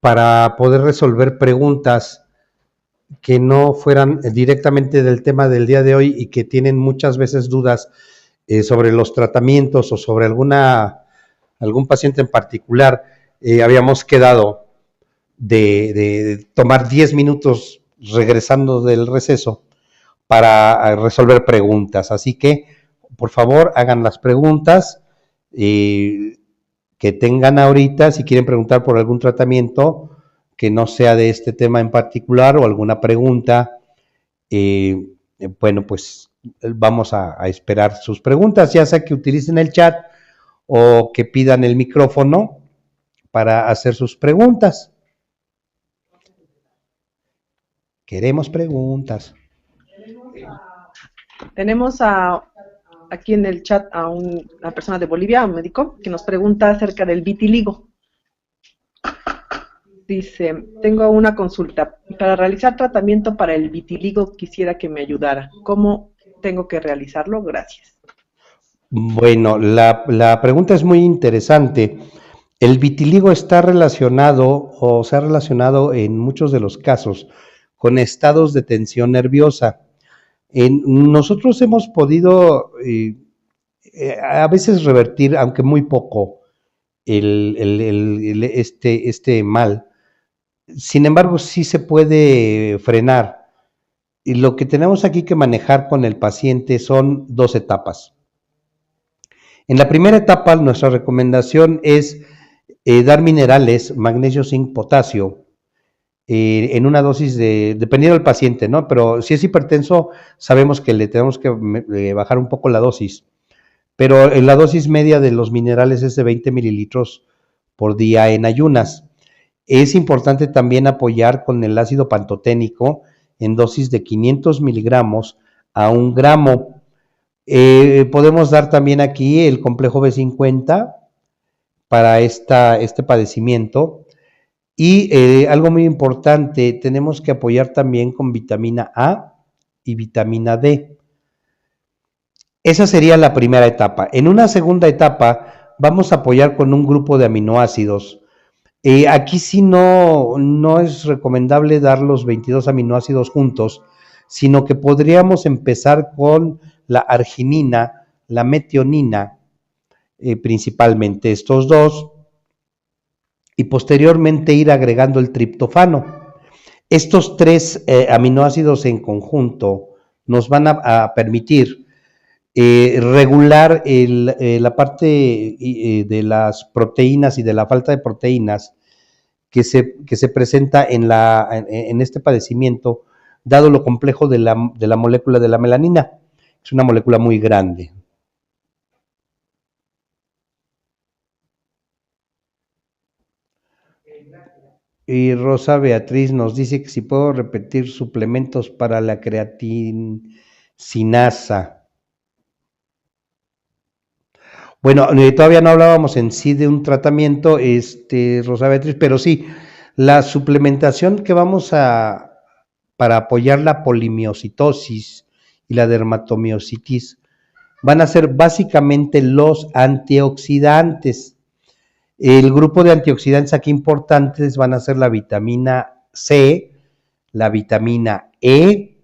para poder resolver preguntas que no fueran directamente del tema del día de hoy y que tienen muchas veces dudas sobre los tratamientos o sobre algún paciente en particular. Habíamos quedado de tomar 10 minutos regresando del receso para resolver preguntas. Así que, por favor, hagan las preguntas que tengan ahorita, si quieren preguntar por algún tratamiento que no sea de este tema en particular o alguna pregunta, bueno, pues vamos a esperar sus preguntas, ya sea que utilicen el chat o que pidan el micrófono para hacer sus preguntas. Queremos preguntas. Tenemos aquí en el chat a una persona de Bolivia, un médico, que nos pregunta acerca del vitiligo. Dice, tengo una consulta. Para realizar tratamiento para el vitiligo quisiera que me ayudara. ¿Cómo tengo que realizarlo? Gracias. Bueno, la pregunta es muy interesante. El vitiligo está relacionado o se ha relacionado en muchos de los casos con estados de tensión nerviosa. Nosotros hemos podido a veces revertir, aunque muy poco, este mal. Sin embargo, sí se puede frenar. Y lo que tenemos aquí que manejar con el paciente son dos etapas. En la primera etapa, nuestra recomendación es dar minerales, magnesio, zinc, potasio, en una dosis dependiendo del paciente, ¿no? Pero si es hipertenso, sabemos que le tenemos que bajar un poco la dosis. Pero la dosis media de los minerales es de 20 mililitros por día en ayunas. Es importante también apoyar con el ácido pantoténico en dosis de 500 miligramos a 1 gramo. Podemos dar también aquí el complejo B50 para este padecimiento. Y algo muy importante, tenemos que apoyar también con vitamina A y vitamina D. Esa sería la primera etapa. En una segunda etapa vamos a apoyar con un grupo de aminoácidos. Aquí sí no es recomendable dar los 22 aminoácidos juntos, sino que podríamos empezar con la arginina, la metionina, principalmente estos dos, y posteriormente ir agregando el triptofano. Estos tres aminoácidos en conjunto nos van a permitir regular la parte de las proteínas y de la falta de proteínas que se presenta en este padecimiento, dado lo complejo de la molécula de la melanina. Es una molécula muy grande. Y Rosa Beatriz nos dice que si puedo repetir suplementos para la creatinasa. Bueno, todavía no hablábamos en sí de un tratamiento, Rosa Beatriz, pero sí, la suplementación que para apoyar la polimiositosis y la dermatomiositis van a ser básicamente los antioxidantes. El grupo de antioxidantes aquí importantes van a ser la vitamina C, la vitamina E,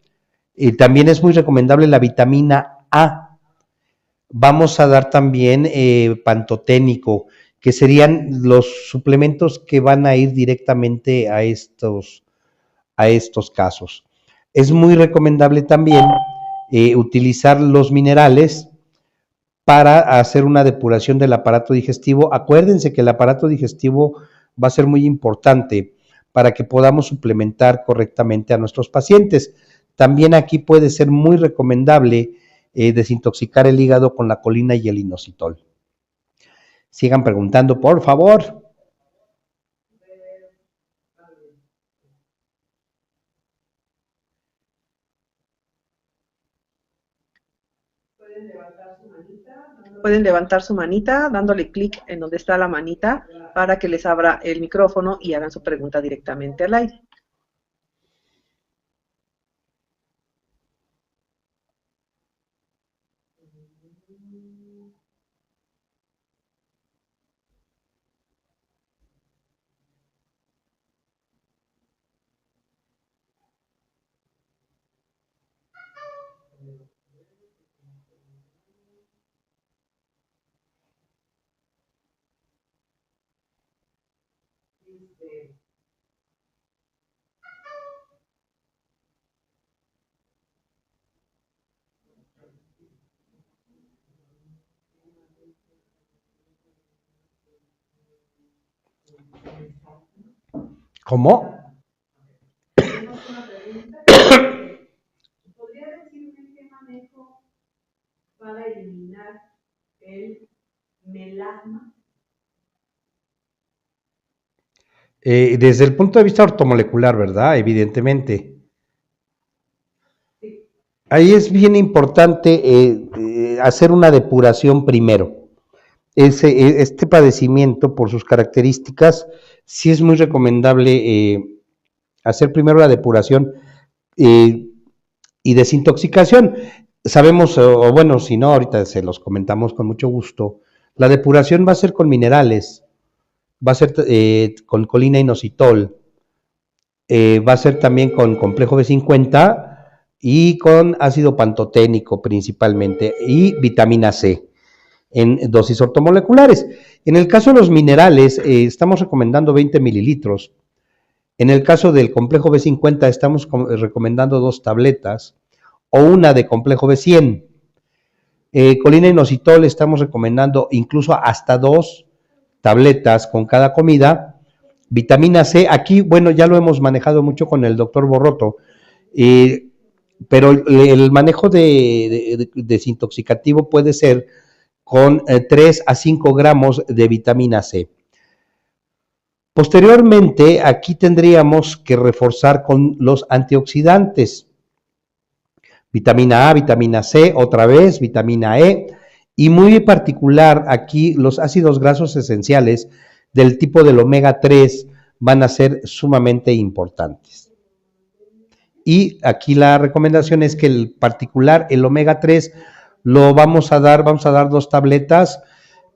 y también es muy recomendable la vitamina A. Vamos a dar también pantoténico, que serían los suplementos que van a ir directamente a estos casos. Es muy recomendable también utilizar los minerales para hacer una depuración del aparato digestivo. Acuérdense que el aparato digestivo va a ser muy importante para que podamos suplementar correctamente a nuestros pacientes. También aquí puede ser muy recomendable desintoxicar el hígado con la colina y el inositol. Sigan preguntando, por favor. Pueden levantar su manita dándole clic en donde está la manita para que les abra el micrófono y hagan su pregunta directamente al aire. ¿Cómo? Para eliminar el melasma. Desde el punto de vista ortomolecular, ¿verdad? Evidentemente. Sí. Ahí es bien importante hacer una depuración primero. Este padecimiento, por sus características, sí es muy recomendable hacer primero la depuración eh, y desintoxicación. Sabemos, o bueno, si no, ahorita se los comentamos con mucho gusto, la depuración va a ser con minerales, va a ser con colina inositol, va a ser también con complejo B50 y con ácido pantoténico principalmente y vitamina C en dosis ortomoleculares. En el caso de los minerales, estamos recomendando 20 mililitros. En el caso del complejo B50, estamos recomendando 2 tabletas o una de complejo B100. Colina inositol estamos recomendando incluso hasta 2 tabletas con cada comida. Vitamina C, aquí, bueno, ya lo hemos manejado mucho con el doctor Borroto, eh, pero el manejo desintoxicativo puede ser con 3 a 5 gramos de vitamina C. Posteriormente, aquí tendríamos que reforzar con los antioxidantes. Vitamina A, vitamina C, otra vez, vitamina E, y muy particular aquí los ácidos grasos esenciales del tipo del omega 3 van a ser sumamente importantes. Y aquí la recomendación es que el particular, el omega 3, lo vamos a dar 2 tabletas,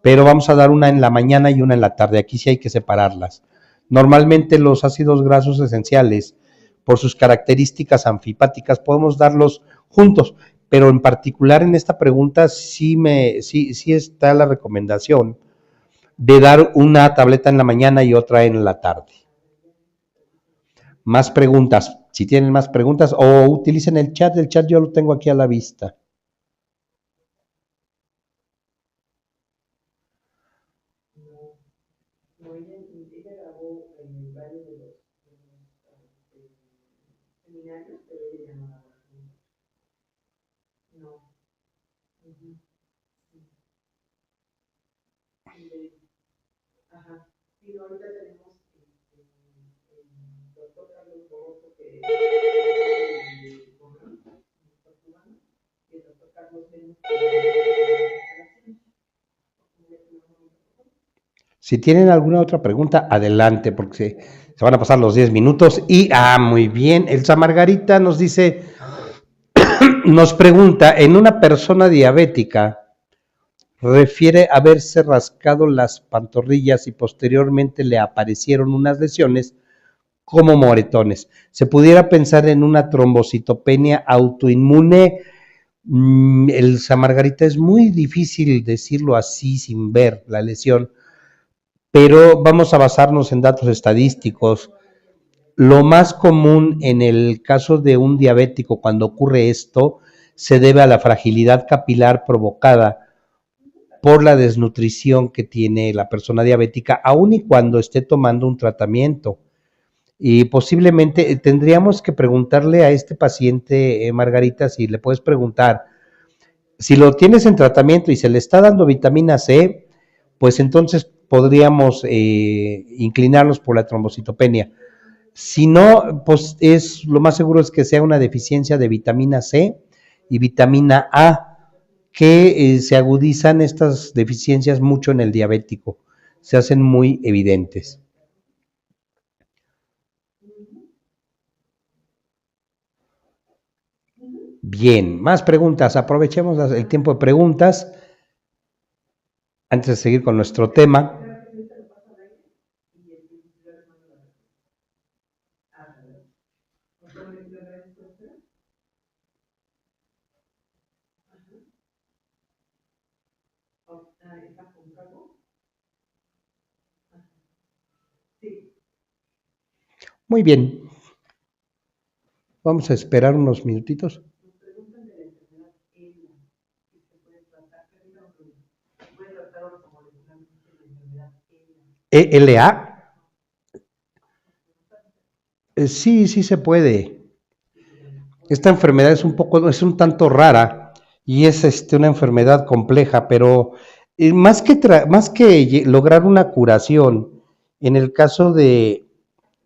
pero vamos a dar una en la mañana y una en la tarde. Aquí sí hay que separarlas. Normalmente los ácidos grasos esenciales, por sus características anfipáticas, podemos darlos juntos, pero en particular en esta pregunta sí está la recomendación de dar una tableta en la mañana y otra en la tarde. Más preguntas, si tienen más preguntas, o utilicen el chat yo lo tengo aquí a la vista. Ella grabó varios de los seminarios, pero ella ya no grabó. No. Ajá. Sí, no, ahorita tenemos el doctor Carlos Borroso, que es el cubano, y el doctor Carlos Menos, Si tienen alguna otra pregunta, adelante, porque se van a pasar los 10 minutos. Y, muy bien, Elsa Margarita nos dice, nos pregunta, en una persona diabética, refiere haberse rascado las pantorrillas y posteriormente le aparecieron unas lesiones como moretones. ¿Se pudiera pensar en una trombocitopenia autoinmune? Elsa Margarita, es muy difícil decirlo así sin ver la lesión, pero vamos a basarnos en datos estadísticos. Lo más común en el caso de un diabético cuando ocurre esto se debe a la fragilidad capilar provocada por la desnutrición que tiene la persona diabética, aun y cuando esté tomando un tratamiento. Y posiblemente tendríamos que preguntarle a este paciente, Margarita, si le puedes preguntar, si lo tienes en tratamiento y se le está dando vitamina C, pues entonces podríamos inclinarnos por la trombocitopenia. Si no, pues lo más seguro es que sea una deficiencia de vitamina C y vitamina A, que se agudizan estas deficiencias mucho en el diabético, se hacen muy evidentes. Bien, más preguntas, aprovechemos el tiempo de preguntas antes de seguir con nuestro tema. Sí. Muy bien. Vamos a esperar unos minutitos. Nos preguntan de la enfermedad ELA, si se puede tratar, se puede tratar ortomolecularmente la enfermedad ELA. ¿ELA? Sí, sí se puede. Esta enfermedad es un tanto rara y es una enfermedad compleja, pero más que lograr una curación, en el caso de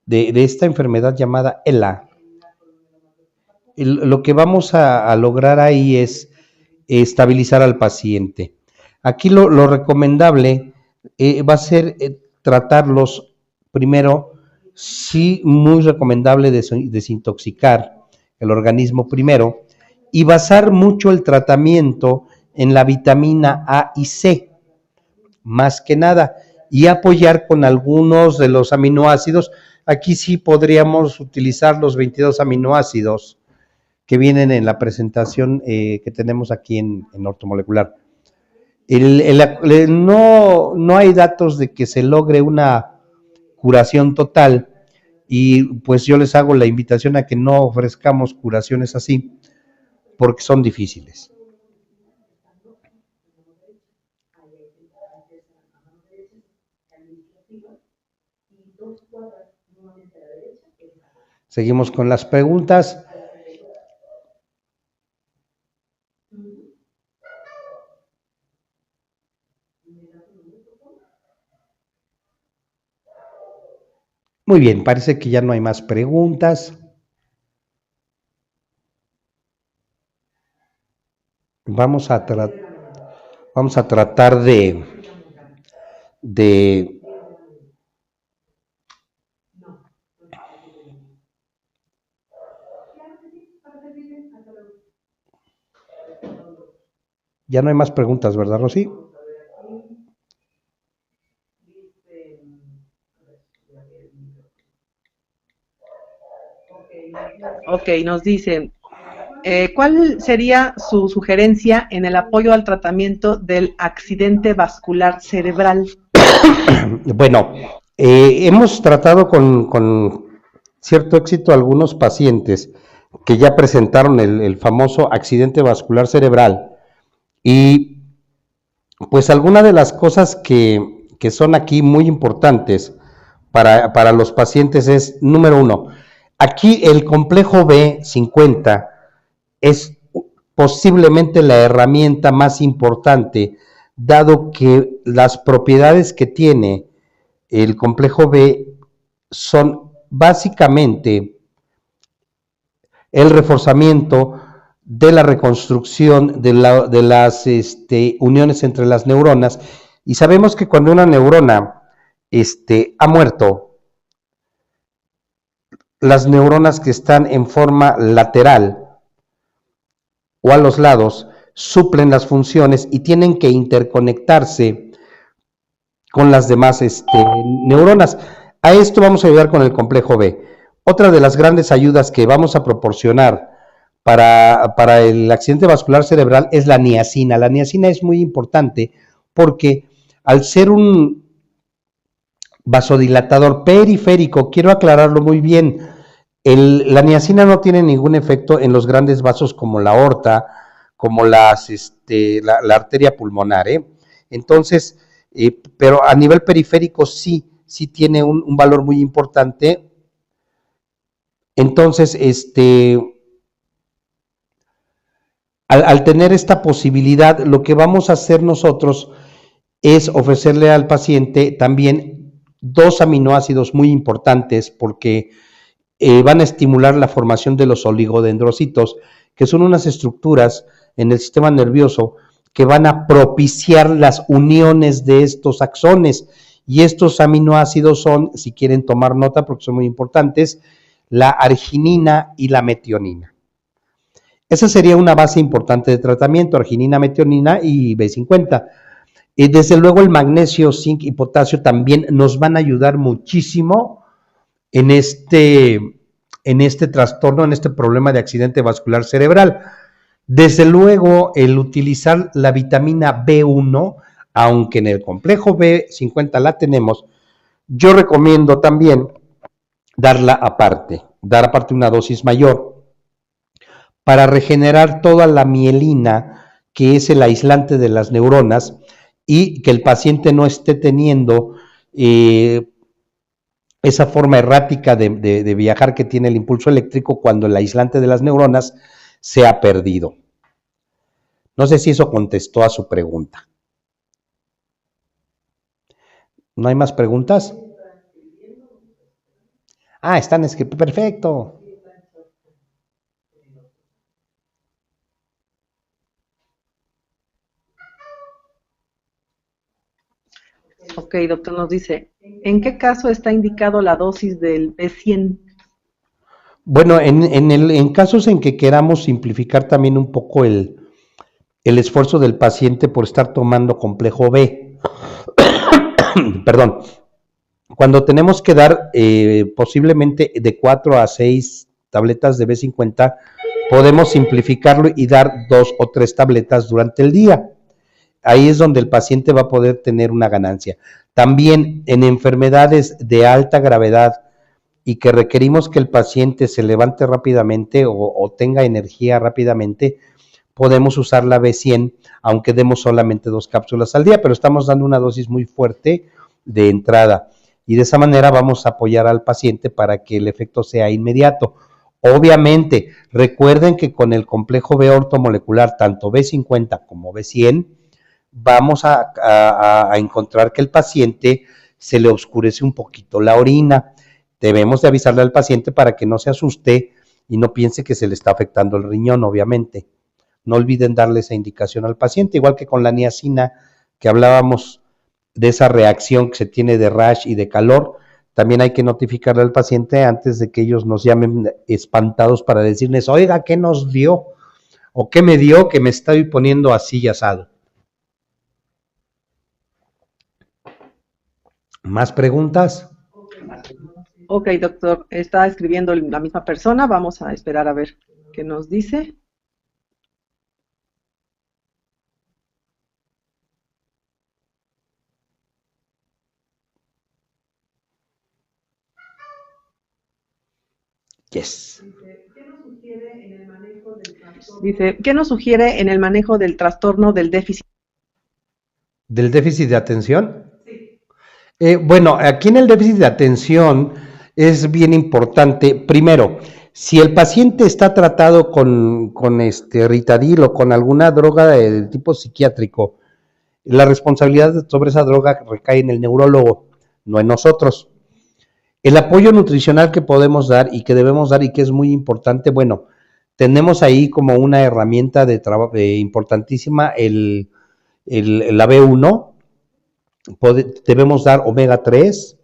esta enfermedad llamada ELA, lo que vamos a lograr ahí es estabilizar al paciente. Aquí lo recomendable va a ser tratarlos primero, sí, muy recomendable desintoxicar el organismo primero y basar mucho el tratamiento en la vitamina A y C, más que nada, y apoyar con algunos de los aminoácidos. Aquí sí podríamos utilizar los 22 aminoácidos que vienen en la presentación que tenemos aquí en ortomolecular. No hay datos de que se logre una curación total y pues yo les hago la invitación a que no ofrezcamos curaciones así porque son difíciles. Seguimos con las preguntas. Muy bien, parece que ya no hay más preguntas. Vamos a tratar de ya no hay más preguntas, ¿verdad, Rosy? Ok, nos dicen, ¿cuál sería su sugerencia en el apoyo al tratamiento del accidente vascular cerebral? Bueno, hemos tratado con cierto éxito a algunos pacientes que ya presentaron el famoso accidente vascular cerebral y pues algunas de las cosas que son aquí muy importantes para los pacientes es, número uno, aquí el complejo B50 es posiblemente la herramienta más importante, dado que las propiedades que tiene el complejo B son básicamente el reforzamiento de la reconstrucción de las uniones entre las neuronas, y sabemos que cuando una neurona ha muerto, las neuronas que están en forma lateral o a los lados suplen las funciones y tienen que interconectarse con las demás neuronas. A esto vamos a ayudar con el complejo B. Otra de las grandes ayudas que vamos a proporcionar para el accidente vascular cerebral es la niacina. La niacina es muy importante porque al ser un vasodilatador periférico, quiero aclararlo muy bien, la niacina no tiene ningún efecto en los grandes vasos como la aorta, como la arteria pulmonar, Entonces, pero a nivel periférico sí tiene un valor muy importante. Entonces, al tener esta posibilidad, lo que vamos a hacer nosotros es ofrecerle al paciente también 2 aminoácidos muy importantes porque van a estimular la formación de los oligodendrocitos, que son unas estructuras en el sistema nervioso que van a propiciar las uniones de estos axones. Y estos aminoácidos son, si quieren tomar nota porque son muy importantes, la arginina y la metionina. Esa sería una base importante de tratamiento, arginina, metionina y B50. Desde luego el magnesio, zinc y potasio también nos van a ayudar muchísimo en este trastorno, en este problema de accidente vascular cerebral. Desde luego, el utilizar la vitamina B1, aunque en el complejo B50 la tenemos, yo recomiendo también dar aparte una dosis mayor para regenerar toda la mielina, que es el aislante de las neuronas, y que el paciente no esté teniendo esa forma errática de viajar que tiene el impulso eléctrico cuando el aislante de las neuronas se ha perdido. No sé si eso contestó a su pregunta. ¿No hay más preguntas? Ah, están escritos. Perfecto. Ok, doctor, nos dice, ¿en qué caso está indicado la dosis del B100? Bueno, en casos en que queramos simplificar también un poco el esfuerzo del paciente por estar tomando complejo B, perdón, cuando tenemos que dar posiblemente de 4 a 6 tabletas de B50, podemos simplificarlo y dar 2 o 3 tabletas durante el día. Ahí es donde el paciente va a poder tener una ganancia. También en enfermedades de alta gravedad y que requerimos que el paciente se levante rápidamente o tenga energía rápidamente, podemos usar la B100, aunque demos solamente 2 cápsulas al día, pero estamos dando una dosis muy fuerte de entrada. Y de esa manera vamos a apoyar al paciente para que el efecto sea inmediato. Obviamente, recuerden que con el complejo B ortomolecular, tanto B50 como B100, vamos a encontrar que el paciente se le oscurece un poquito la orina. Debemos de avisarle al paciente para que no se asuste y no piense que se le está afectando el riñón, obviamente. No olviden darle esa indicación al paciente, igual que con la niacina, que hablábamos de esa reacción que se tiene de rash y de calor. También hay que notificarle al paciente antes de que ellos nos llamen espantados para decirles, oiga, ¿qué nos dio? ¿O qué me dio que me estoy poniendo así y asado? ¿Más preguntas? Ok, doctor, está escribiendo la misma persona, vamos a esperar a ver qué nos dice. Yes. Dice, ¿qué nos sugiere en el manejo del trastorno del déficit? ¿Del déficit de atención? Bueno, aquí en el déficit de atención es bien importante, primero, si el paciente está tratado con Ritadil o con alguna droga de tipo psiquiátrico, la responsabilidad sobre esa droga recae en el neurólogo, no en nosotros. El apoyo nutricional que podemos dar y que debemos dar y que es muy importante, bueno, tenemos ahí como una herramienta importantísima la B1, debemos dar omega 3,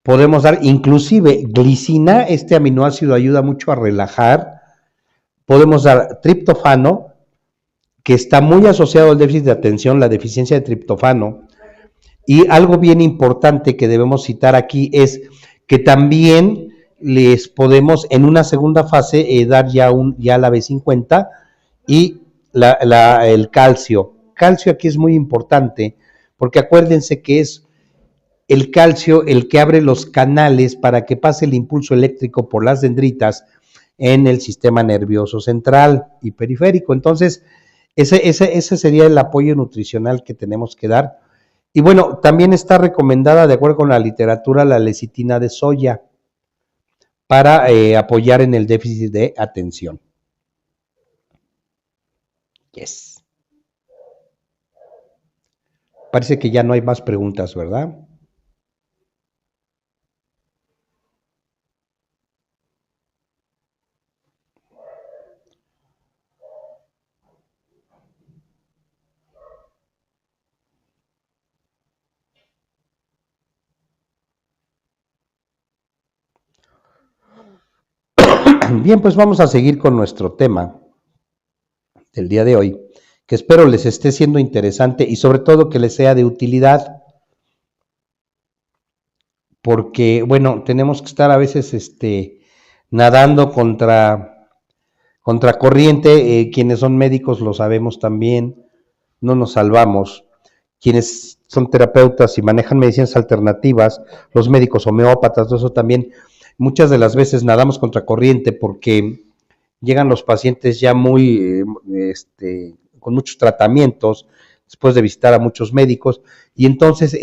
podemos dar inclusive glicina, este aminoácido ayuda mucho a relajar, podemos dar triptofano, que está muy asociado al déficit de atención, la deficiencia de triptofano, y algo bien importante que debemos citar aquí es que también les podemos en una segunda fase dar ya la B50 y el calcio. Calcio aquí es muy importante porque acuérdense que es el calcio el que abre los canales para que pase el impulso eléctrico por las dendritas en el sistema nervioso central y periférico. Entonces, ese sería el apoyo nutricional que tenemos que dar. Y bueno, también está recomendada, de acuerdo con la literatura, la lecitina de soya para apoyar en el déficit de atención. Yes. Parece que ya no hay más preguntas, ¿verdad? Bien, pues vamos a seguir con nuestro tema del día de hoy, que espero les esté siendo interesante y sobre todo que les sea de utilidad, porque, bueno, tenemos que estar a veces nadando contra corriente, quienes son médicos lo sabemos también, no nos salvamos, quienes son terapeutas y manejan medicinas alternativas, los médicos homeópatas, todo eso también, Muchas de las veces nadamos contra corriente porque llegan los pacientes ya muy, con muchos tratamientos, después de visitar a muchos médicos, y entonces,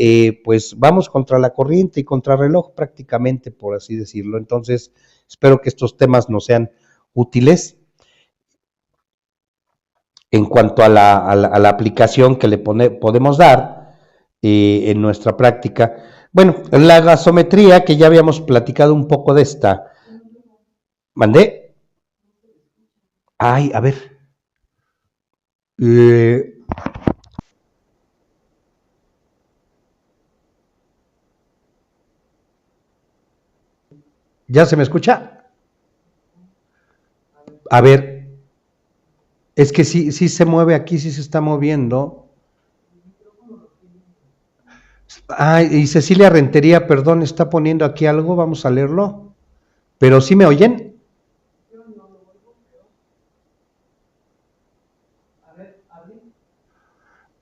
pues vamos contra la corriente y contra reloj prácticamente, por así decirlo. Entonces, espero que estos temas nos sean útiles en cuanto a la aplicación que le podemos dar en nuestra práctica. Bueno, la gasometría, que ya habíamos platicado un poco de esta. ¿Mandé? Ay, a ver. ¿Ya se me escucha? A ver, es que sí, sí se mueve aquí, sí se está moviendo. Ah, y Cecilia Rentería, perdón, está poniendo aquí algo, vamos a leerlo. ¿Pero sí me oyen?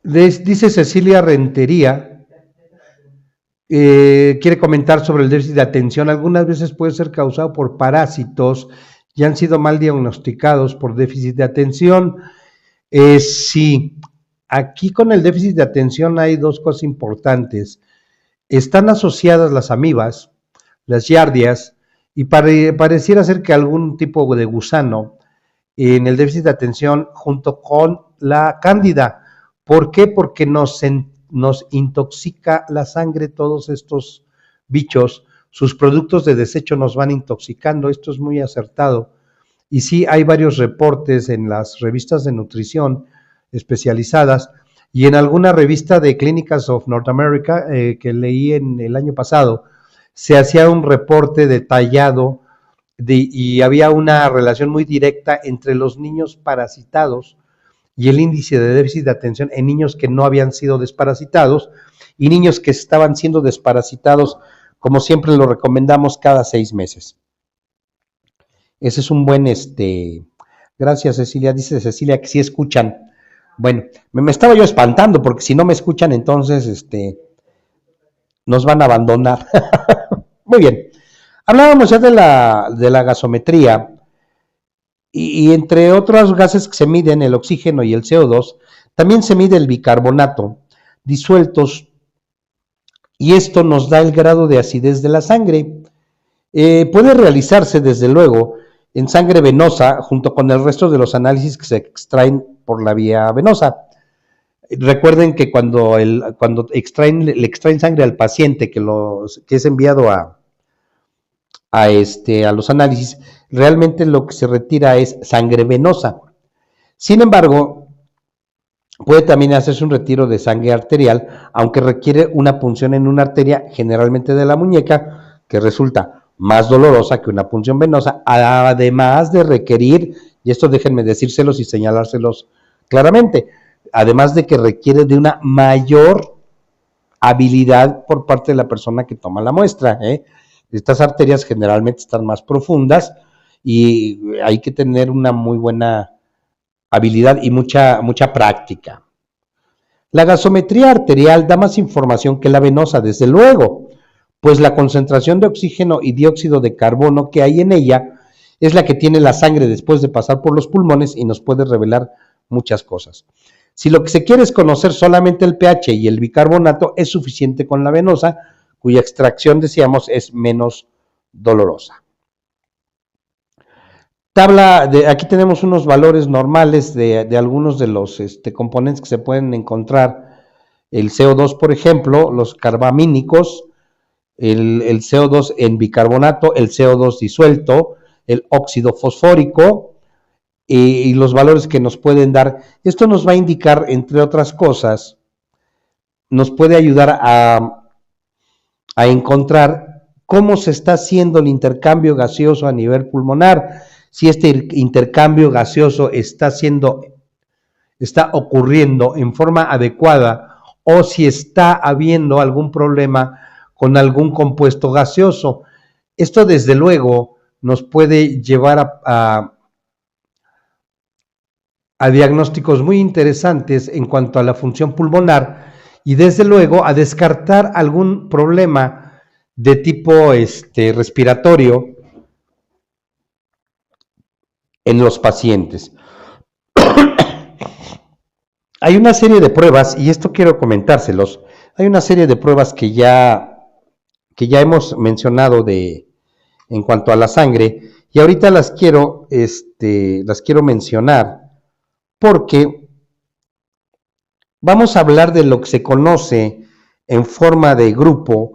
Dice Cecilia Rentería, quiere comentar sobre el déficit de atención. Algunas veces puede ser causado por parásitos y han sido mal diagnosticados por déficit de atención. Sí, aquí con el déficit de atención hay dos cosas importantes. Están asociadas las amibas, las giardias, y pareciera ser que algún tipo de gusano en el déficit de atención junto con la cándida. ¿Por qué? Porque nos intoxica la sangre todos estos bichos, sus productos de desecho nos van intoxicando, esto es muy acertado. Y sí, hay varios reportes en las revistas de nutrición especializadas y en alguna revista de Clinicals of North America que leí en el año pasado, se hacía un reporte detallado y había una relación muy directa entre los niños parasitados y el índice de déficit de atención en niños que no habían sido desparasitados y niños que estaban siendo desparasitados, como siempre lo recomendamos, cada 6 meses. Ese es un buen, gracias Cecilia, dice Cecilia que sí escuchan. Bueno, me estaba yo espantando porque si no me escuchan entonces, nos van a abandonar. Muy bien, hablábamos ya de la gasometría y entre otros gases que se miden, el oxígeno y el CO2, también se mide el bicarbonato disueltos y esto nos da el grado de acidez de la sangre. Puede realizarse desde luego en sangre venosa junto con el resto de los análisis que se extraen por la vía venosa. Recuerden que cuando le extraen sangre al paciente que es enviado a los análisis, realmente lo que se retira es sangre venosa. Sin embargo, puede también hacerse un retiro de sangre arterial, aunque requiere una punción en una arteria, generalmente de la muñeca, que resulta más dolorosa que una punción venosa, además de requerir, y esto déjenme decírselos y señalárselos claramente, además de que requiere de una mayor habilidad por parte de la persona que toma la muestra. Estas arterias generalmente están más profundas y hay que tener una muy buena habilidad y mucha práctica. La gasometría arterial da más información que la venosa, desde luego, pues la concentración de oxígeno y dióxido de carbono que hay en ella es la que tiene la sangre después de pasar por los pulmones y nos puede revelar muchas cosas. Si lo que se quiere es conocer solamente el pH y el bicarbonato, es suficiente con la venosa, cuya extracción, decíamos, es menos dolorosa. Aquí tenemos unos valores normales de algunos de los componentes que se pueden encontrar. El CO2, por ejemplo, los carbamínicos, el CO2 en bicarbonato, el CO2 disuelto, el óxido fosfórico y los valores que nos pueden dar. Esto nos va a indicar, entre otras cosas, nos puede ayudar a encontrar cómo se está haciendo el intercambio gaseoso a nivel pulmonar, si este intercambio gaseoso está ocurriendo en forma adecuada o si está habiendo algún problema con algún compuesto gaseoso. Esto desde luego nos puede llevar a diagnósticos muy interesantes en cuanto a la función pulmonar y desde luego a descartar algún problema de tipo respiratorio en los pacientes. Hay una serie de pruebas, y esto quiero comentárselos, hay una serie de pruebas que ya hemos mencionado en cuanto a la sangre, y ahorita las quiero mencionar porque vamos a hablar de lo que se conoce en forma de grupo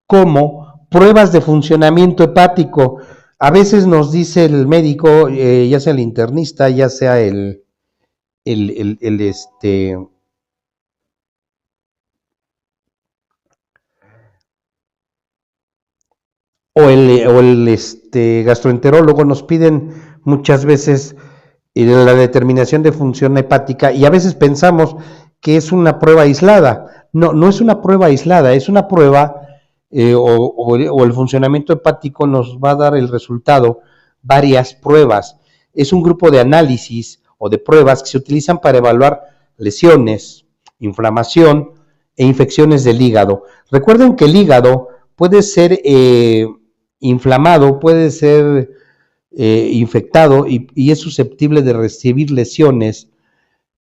como pruebas de funcionamiento hepático. A veces nos dice el médico, ya sea el internista, ya sea el gastroenterólogo, nos piden muchas veces la determinación de función hepática, y a veces pensamos que es una prueba aislada. No, no es una prueba aislada, es una prueba o el funcionamiento hepático nos va a dar el resultado varias pruebas. Es un grupo de análisis o de pruebas que se utilizan para evaluar lesiones, inflamación e infecciones del hígado. Recuerden que el hígado puede ser inflamado, puede ser infectado y es susceptible de recibir lesiones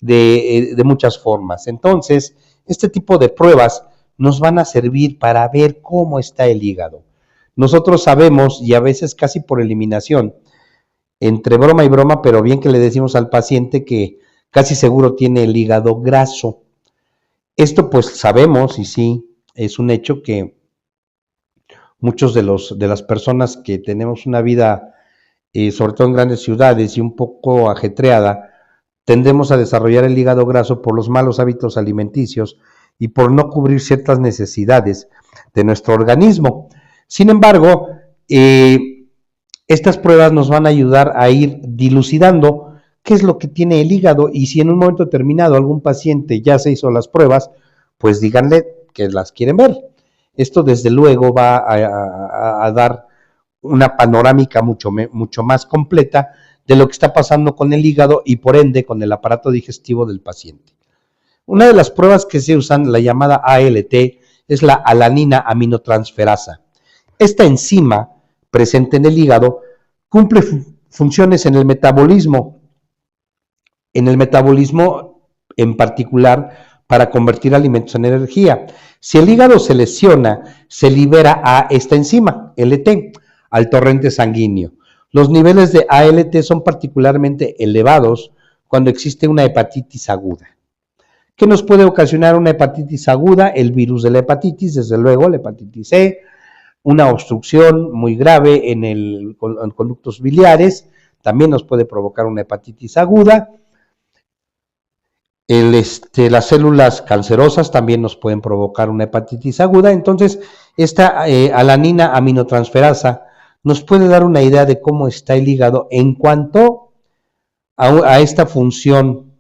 de muchas formas. Entonces, este tipo de pruebas nos van a servir para ver cómo está el hígado. Nosotros sabemos, y a veces casi por eliminación, entre broma y broma, pero bien que le decimos al paciente que casi seguro tiene el hígado graso. Esto pues sabemos, y sí, es un hecho que muchos de las personas que tenemos una vida, sobre todo en grandes ciudades y un poco ajetreada, tendemos a desarrollar el hígado graso por los malos hábitos alimenticios y por no cubrir ciertas necesidades de nuestro organismo. Sin embargo, estas pruebas nos van a ayudar a ir dilucidando qué es lo que tiene el hígado, y si en un momento determinado algún paciente ya se hizo las pruebas, pues díganle que las quieren ver. Esto desde luego va a dar una panorámica mucho más completa de lo que está pasando con el hígado y por ende con el aparato digestivo del paciente. Una de las pruebas que se usan, la llamada ALT, es la alanina aminotransferasa. Esta enzima presente en el hígado cumple funciones en el metabolismo en particular para convertir alimentos en energía. Si el hígado se lesiona, se libera a esta enzima, LT, al torrente sanguíneo. Los niveles de ALT son particularmente elevados cuando existe una hepatitis aguda. ¿Qué nos puede ocasionar una hepatitis aguda? El virus de la hepatitis, desde luego, la hepatitis C, una obstrucción muy grave en conductos biliares, también nos puede provocar una hepatitis aguda. Las células cancerosas también nos pueden provocar una hepatitis aguda. Entonces, esta alanina aminotransferasa nos puede dar una idea de cómo está el hígado en cuanto a esta función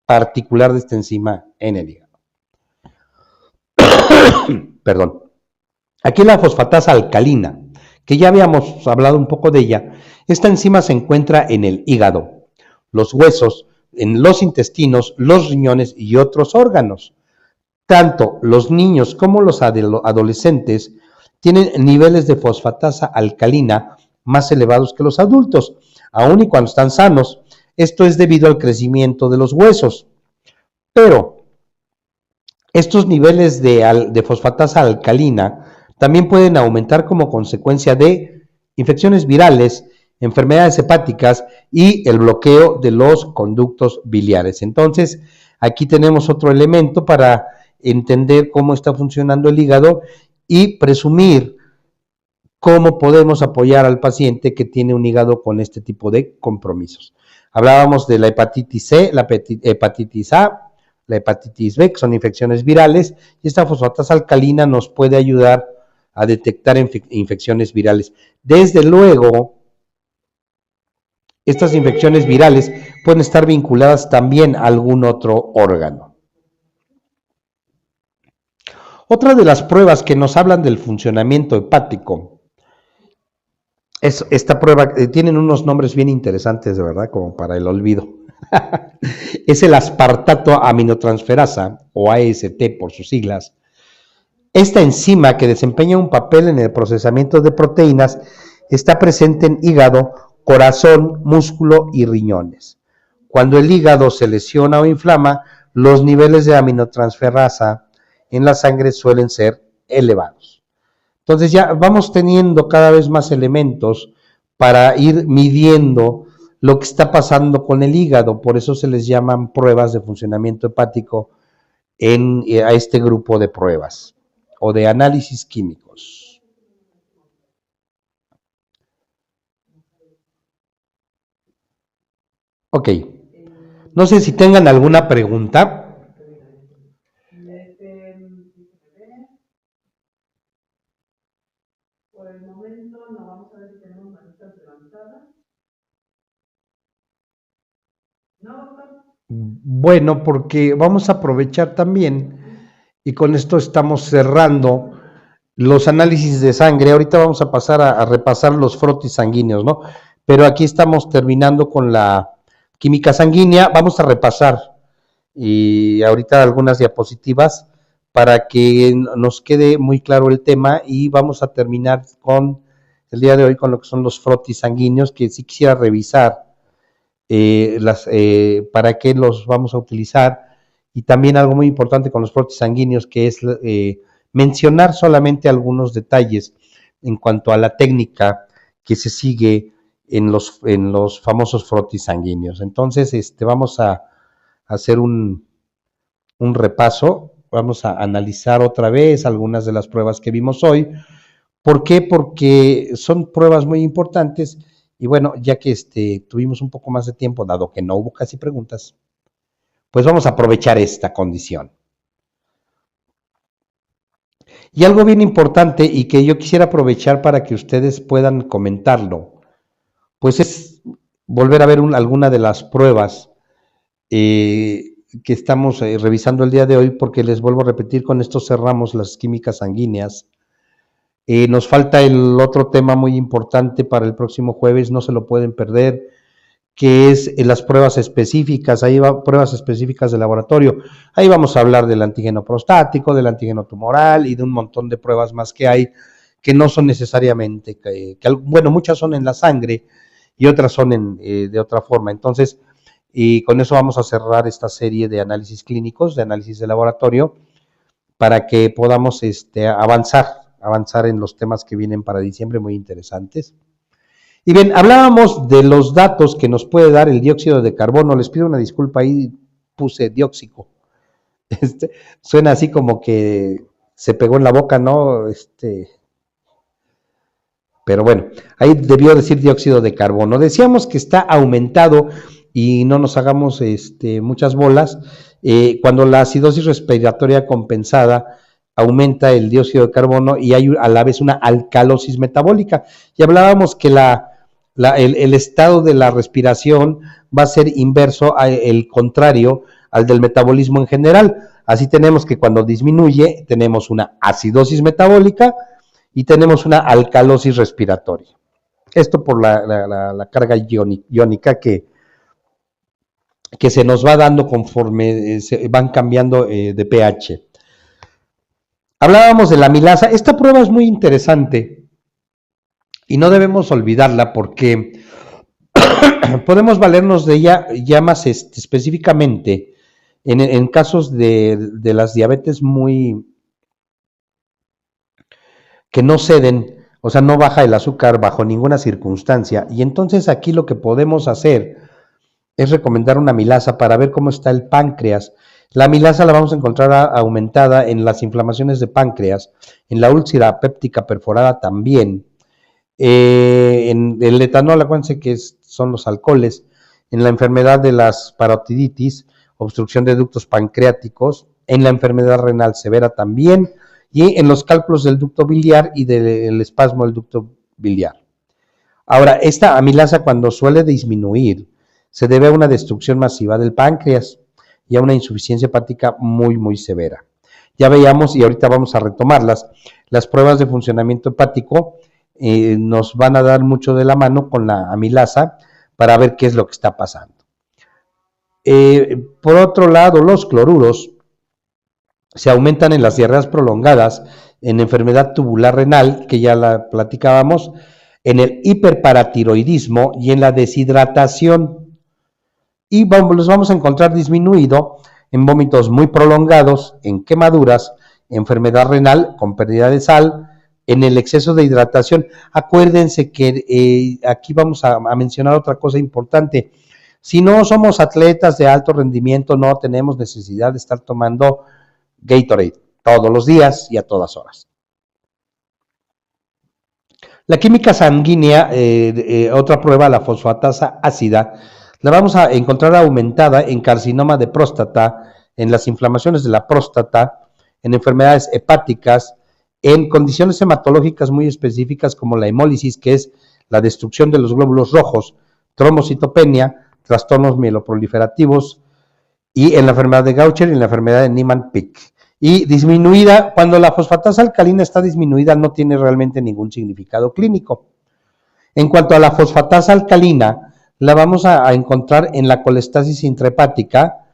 particular de esta enzima en el hígado. Perdón. Aquí la fosfatasa alcalina, que ya habíamos hablado un poco de ella. Esta enzima se encuentra en el hígado, los huesos, en los intestinos, los riñones y otros órganos. Tanto los niños como los adolescentes tienen niveles de fosfatasa alcalina más elevados que los adultos, aun y cuando están sanos. Esto es debido al crecimiento de los huesos. Pero estos niveles de fosfatasa alcalina también pueden aumentar como consecuencia de infecciones virales, enfermedades hepáticas y el bloqueo de los conductos biliares. Entonces, aquí tenemos otro elemento para entender cómo está funcionando el hígado y presumir cómo podemos apoyar al paciente que tiene un hígado con este tipo de compromisos. Hablábamos de la hepatitis C, la hepatitis A, la hepatitis B, que son infecciones virales, y esta fosfatasa alcalina nos puede ayudar a detectar infecciones virales. Desde luego, estas infecciones virales pueden estar vinculadas también a algún otro órgano. Otra de las pruebas que nos hablan del funcionamiento hepático es esta prueba, tienen unos nombres bien interesantes, de verdad, como para el olvido. Es el aspartato aminotransferasa, o AST por sus siglas. Esta enzima, que desempeña un papel en el procesamiento de proteínas, está presente en hígado, corazón, músculo y riñones. Cuando el hígado se lesiona o inflama, los niveles de aminotransferasa en la sangre suelen ser elevados. Entonces ya vamos teniendo cada vez más elementos para ir midiendo lo que está pasando con el hígado, por eso se les llaman pruebas de funcionamiento hepático a este grupo de pruebas o de análisis químicos. Ok, no sé si tengan alguna pregunta. Por el momento no, vamos a ver si tenemos manitas levantadas. ¿No, doctor? Bueno, porque vamos a aprovechar también, y con esto estamos cerrando los análisis de sangre. Ahorita vamos a pasar a repasar los frotis sanguíneos, ¿no? Pero aquí estamos terminando con la química sanguínea. Vamos a repasar y ahorita algunas diapositivas para que nos quede muy claro el tema, y vamos a terminar con el día de hoy con lo que son los frotis sanguíneos, que sí quisiera revisar para qué los vamos a utilizar, y también algo muy importante con los frotis sanguíneos, que es mencionar solamente algunos detalles en cuanto a la técnica que se sigue en los famosos frotis sanguíneos. Entonces, vamos a hacer un repaso, vamos a analizar otra vez algunas de las pruebas que vimos hoy. ¿Por qué? Porque son pruebas muy importantes, y bueno, ya que tuvimos un poco más de tiempo, dado que no hubo casi preguntas, pues vamos a aprovechar esta condición. Y algo bien importante y que yo quisiera aprovechar para que ustedes puedan comentarlo, pues es volver a ver alguna de las pruebas que estamos revisando el día de hoy, porque les vuelvo a repetir, con esto cerramos las químicas sanguíneas. Nos falta el otro tema muy importante para el próximo jueves, no se lo pueden perder, que es las pruebas específicas. Ahí va pruebas específicas de laboratorio. Ahí vamos a hablar del antígeno prostático, del antígeno tumoral y de un montón de pruebas más que hay, que no son necesariamente, bueno, muchas son en la sangre y otras son de otra forma. Entonces, y con eso vamos a cerrar esta serie de análisis clínicos, de análisis de laboratorio, para que podamos avanzar en los temas que vienen para diciembre, muy interesantes. Y bien, hablábamos de los datos que nos puede dar el dióxido de carbono. Les pido una disculpa, ahí puse dióxico. Suena así como que se pegó en la boca, ¿no? Pero bueno, ahí debió decir dióxido de carbono. Decíamos que está aumentado, y no nos hagamos muchas bolas. Cuando la acidosis respiratoria compensada aumenta el dióxido de carbono, y hay a la vez una alcalosis metabólica. Y hablábamos que el estado de la respiración va a ser inverso, el contrario al del metabolismo en general. Así tenemos que cuando disminuye tenemos una acidosis metabólica y tenemos una alcalosis respiratoria. Esto por la carga iónica que se nos va dando conforme se van cambiando de pH. Hablábamos de la amilasa. Esta prueba es muy interesante y no debemos olvidarla, porque podemos valernos de ella ya más específicamente en casos de las diabetes que no ceden, o sea, no baja el azúcar bajo ninguna circunstancia. Y entonces aquí lo que podemos hacer es recomendar una amilasa para ver cómo está el páncreas. La amilasa la vamos a encontrar aumentada en las inflamaciones de páncreas, en la úlcera péptica perforada también, en el etanol, acuérdense que son los alcoholes, en la enfermedad de las parotiditis, obstrucción de ductos pancreáticos, en la enfermedad renal severa también, y en los cálculos del ducto biliar y del espasmo del ducto biliar. Ahora, esta amilasa, cuando suele disminuir, se debe a una destrucción masiva del páncreas y a una insuficiencia hepática muy, muy severa. Ya veíamos, y ahorita vamos a retomarlas, las pruebas de funcionamiento hepático nos van a dar mucho de la mano con la amilasa para ver qué es lo que está pasando. Por otro lado, los cloruros se aumentan en las diarreas prolongadas, en enfermedad tubular renal, que ya la platicábamos, en el hiperparatiroidismo y en la deshidratación. Y los vamos a encontrar disminuido en vómitos muy prolongados, en quemaduras, enfermedad renal con pérdida de sal, en el exceso de hidratación. Acuérdense que aquí vamos a mencionar otra cosa importante. Si no somos atletas de alto rendimiento, no tenemos necesidad de estar tomando Gatorade todos los días y a todas horas. La química sanguínea, otra prueba, la fosfatasa ácida, la vamos a encontrar aumentada en carcinoma de próstata, en las inflamaciones de la próstata, en enfermedades hepáticas, en condiciones hematológicas muy específicas como la hemólisis, que es la destrucción de los glóbulos rojos, trombocitopenia, trastornos mieloproliferativos, y en la enfermedad de Gaucher y en la enfermedad de Niemann-Pick. Y disminuida, cuando la fosfatasa alcalina está disminuida, no tiene realmente ningún significado clínico. En cuanto a la fosfatasa alcalina, la vamos a encontrar en la colestasis intrahepática,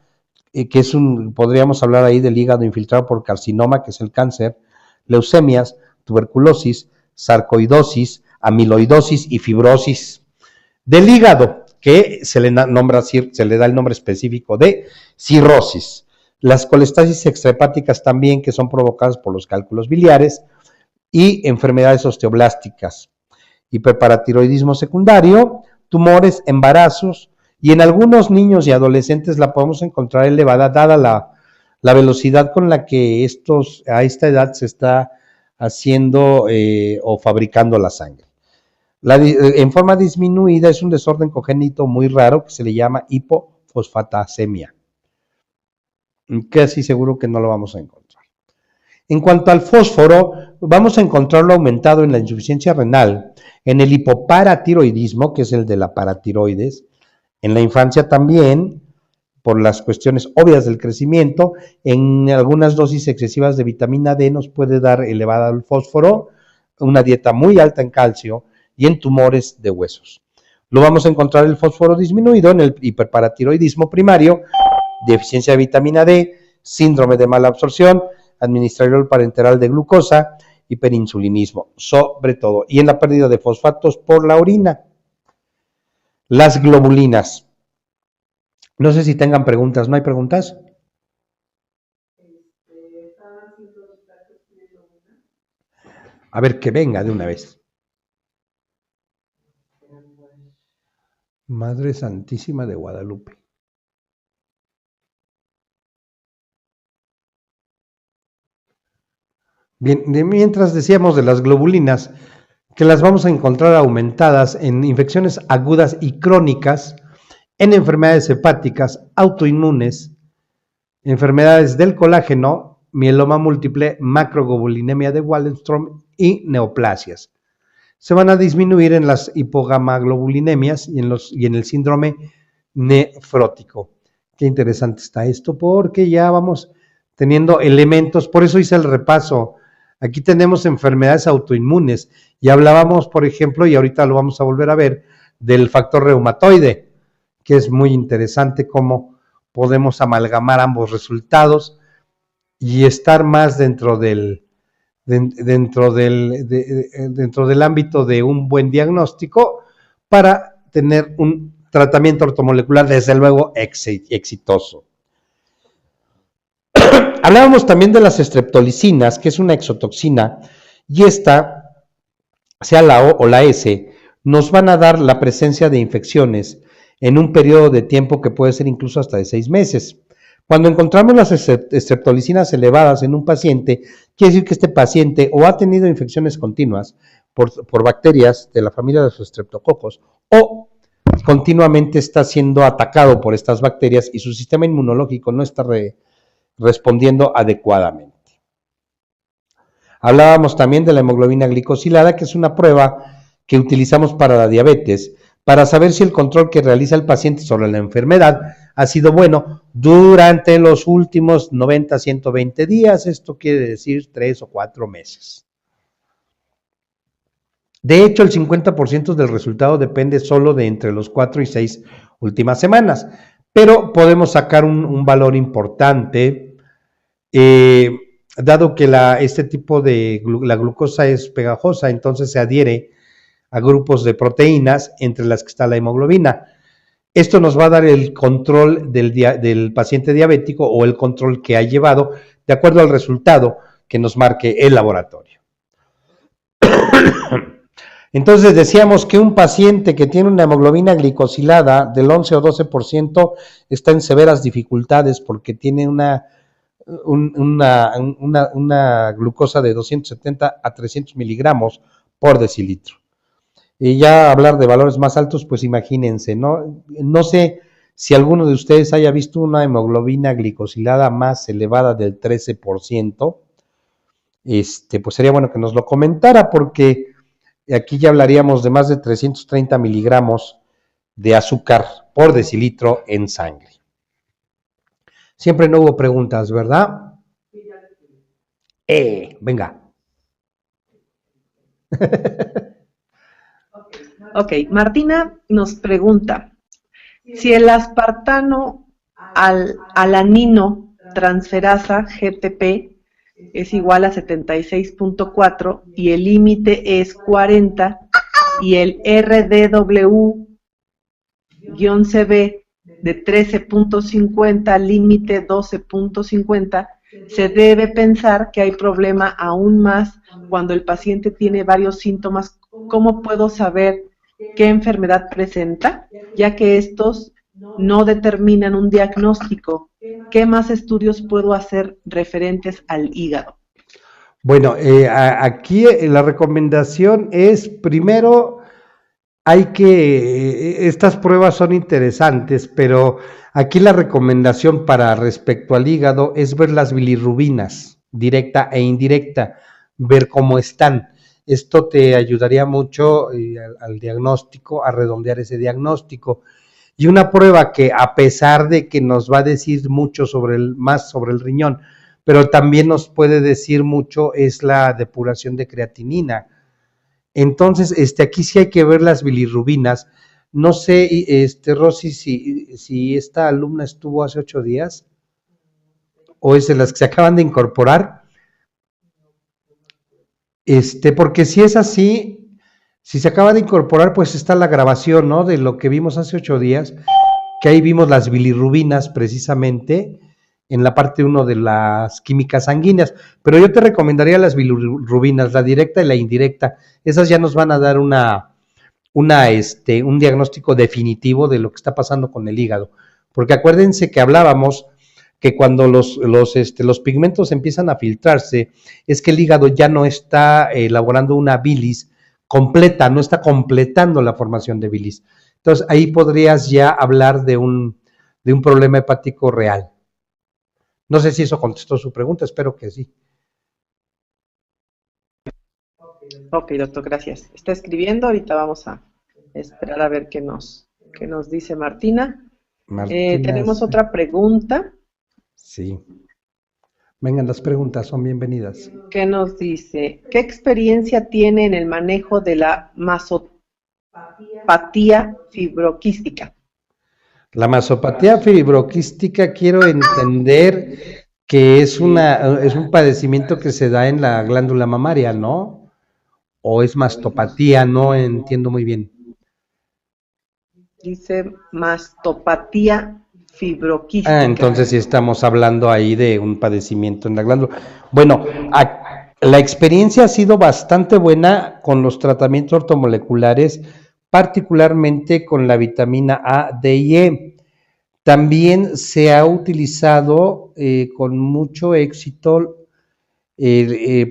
que es podríamos hablar ahí del hígado infiltrado por carcinoma, que es el cáncer, leucemias, tuberculosis, sarcoidosis, amiloidosis y fibrosis del hígado, que se le da el nombre específico de cirrosis. Las colestasis extrahepáticas también, que son provocadas por los cálculos biliares, y enfermedades osteoblásticas, hiperparatiroidismo secundario, tumores, embarazos, y en algunos niños y adolescentes la podemos encontrar elevada, dada la velocidad con la que a esta edad se está haciendo o fabricando la sangre. En forma disminuida es un desorden congénito muy raro que se le llama hipofosfatasemia, casi seguro que no lo vamos a encontrar. En cuanto al fósforo, vamos a encontrarlo aumentado en la insuficiencia renal, en el hipoparatiroidismo, que es el de la paratiroides, en la infancia también, por las cuestiones obvias del crecimiento, en algunas dosis excesivas de vitamina D nos puede dar elevada el fósforo, una dieta muy alta en calcio y en tumores de huesos. Lo vamos a encontrar el fósforo disminuido en el hiperparatiroidismo primario, deficiencia de vitamina D, síndrome de mala absorción, administrador parenteral de glucosa, hiperinsulinismo, sobre todo, y en la pérdida de fosfatos por la orina. Las globulinas. No sé si tengan preguntas, ¿no hay preguntas? A ver, que venga de una vez. Madre Santísima de Guadalupe. Bien, mientras decíamos de las globulinas, que las vamos a encontrar aumentadas en infecciones agudas y crónicas, en enfermedades hepáticas, autoinmunes, enfermedades del colágeno, mieloma múltiple, macroglobulinemia de Waldenström y neoplasias. Se van a disminuir en las hipogamaglobulinemias y en el síndrome nefrótico. Qué interesante está esto, porque ya vamos teniendo elementos, por eso hice el repaso. Aquí tenemos enfermedades autoinmunes y hablábamos, por ejemplo, y ahorita lo vamos a volver a ver, del factor reumatoide, que es muy interesante cómo podemos amalgamar ambos resultados y estar más dentro del ámbito de un buen diagnóstico para tener un tratamiento ortomolecular, desde luego, exitoso. Hablábamos también de las streptolicinas, que es una exotoxina, y esta, sea la O o la S, nos van a dar la presencia de infecciones en un periodo de tiempo que puede ser incluso hasta de 6 meses. Cuando encontramos las streptolicinas elevadas en un paciente, quiere decir que este paciente o ha tenido infecciones continuas por bacterias de la familia de los streptococos o continuamente está siendo atacado por estas bacterias y su sistema inmunológico no está respondiendo adecuadamente. Hablábamos también de la hemoglobina glicosilada, que es una prueba que utilizamos para la diabetes, para saber si el control que realiza el paciente sobre la enfermedad ha sido bueno durante los últimos 90 a 120 días, esto quiere decir 3 o 4 meses. De hecho, el 50% del resultado depende solo de entre los 4 y 6 últimas semanas, pero podemos sacar un valor importante Dado que este tipo de la glucosa es pegajosa, entonces se adhiere a grupos de proteínas, entre las que está la hemoglobina. Esto nos va a dar el control del paciente diabético o el control que ha llevado de acuerdo al resultado que nos marque el laboratorio. Entonces decíamos que un paciente que tiene una hemoglobina glicosilada del 11 o 12% está en severas dificultades porque tiene una glucosa de 270 a 300 miligramos por decilitro. Y ya hablar de valores más altos, pues imagínense, ¿no? No sé si alguno de ustedes haya visto una hemoglobina glicosilada más elevada del 13%, pues sería bueno que nos lo comentara, porque aquí ya hablaríamos de más de 330 miligramos de azúcar por decilitro en sangre. Siempre no hubo preguntas, ¿verdad? Venga. Ok, Martina nos pregunta, si el aspartano alanino transferasa GTP es igual a 76.4 y el límite es 40 y el RDW-CB de 13.50, límite 12.50, se debe pensar que hay problema aún más cuando el paciente tiene varios síntomas. ¿Cómo puedo saber qué enfermedad presenta, ya que estos no determinan un diagnóstico? ¿Qué más estudios puedo hacer referentes al hígado? Bueno, aquí la recomendación es, primero, estas pruebas son interesantes, pero aquí la recomendación para respecto al hígado es ver las bilirrubinas, directa e indirecta, ver cómo están. Esto te ayudaría mucho al diagnóstico, a redondear ese diagnóstico. Y una prueba que, a pesar de que nos va a decir mucho más sobre el riñón, pero también nos puede decir mucho, es la depuración de creatinina. Entonces, aquí sí hay que ver las bilirrubinas. No sé, Rosy, si esta alumna estuvo hace 8 días o es de las que se acaban de incorporar. Porque si es así, si se acaba de incorporar, pues está la grabación, ¿no? De lo que vimos hace 8 días, que ahí vimos las bilirrubinas precisamente en la parte 1 de las químicas sanguíneas, pero yo te recomendaría las bilirrubinas, la directa y la indirecta. Esas ya nos van a dar un diagnóstico definitivo de lo que está pasando con el hígado, porque acuérdense que hablábamos que cuando los pigmentos empiezan a filtrarse, es que el hígado ya no está elaborando una bilis completa, no está completando la formación de bilis. Entonces, ahí podrías ya hablar de un problema hepático real. No sé si eso contestó su pregunta, espero que sí. Ok, doctor, gracias. Está escribiendo, ahorita vamos a esperar a ver qué nos dice Martina. Tenemos otra pregunta. Sí. Vengan, las preguntas son bienvenidas. ¿Qué nos dice? ¿Qué experiencia tiene en el manejo de la masopatía fibroquística? La masopatía fibroquística, quiero entender que es un padecimiento que se da en la glándula mamaria, ¿no? ¿O es mastopatía? No entiendo muy bien. Dice mastopatía fibroquística. Entonces sí estamos hablando ahí de un padecimiento en la glándula. Bueno, la experiencia ha sido bastante buena con los tratamientos ortomoleculares, particularmente con la vitamina A, D y E. También se ha utilizado con mucho éxito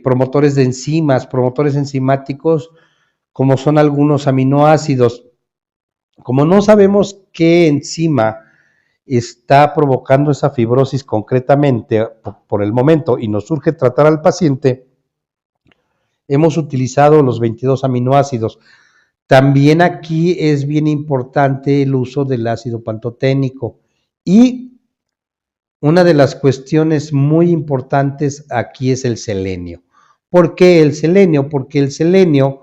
promotores de enzimas, promotores enzimáticos, como son algunos aminoácidos. Como no sabemos qué enzima está provocando esa fibrosis concretamente por el momento y nos urge tratar al paciente, hemos utilizado los 22 aminoácidos. También aquí es bien importante el uso del ácido pantoténico y una de las cuestiones muy importantes aquí es el selenio. ¿Por qué el selenio? Porque el selenio,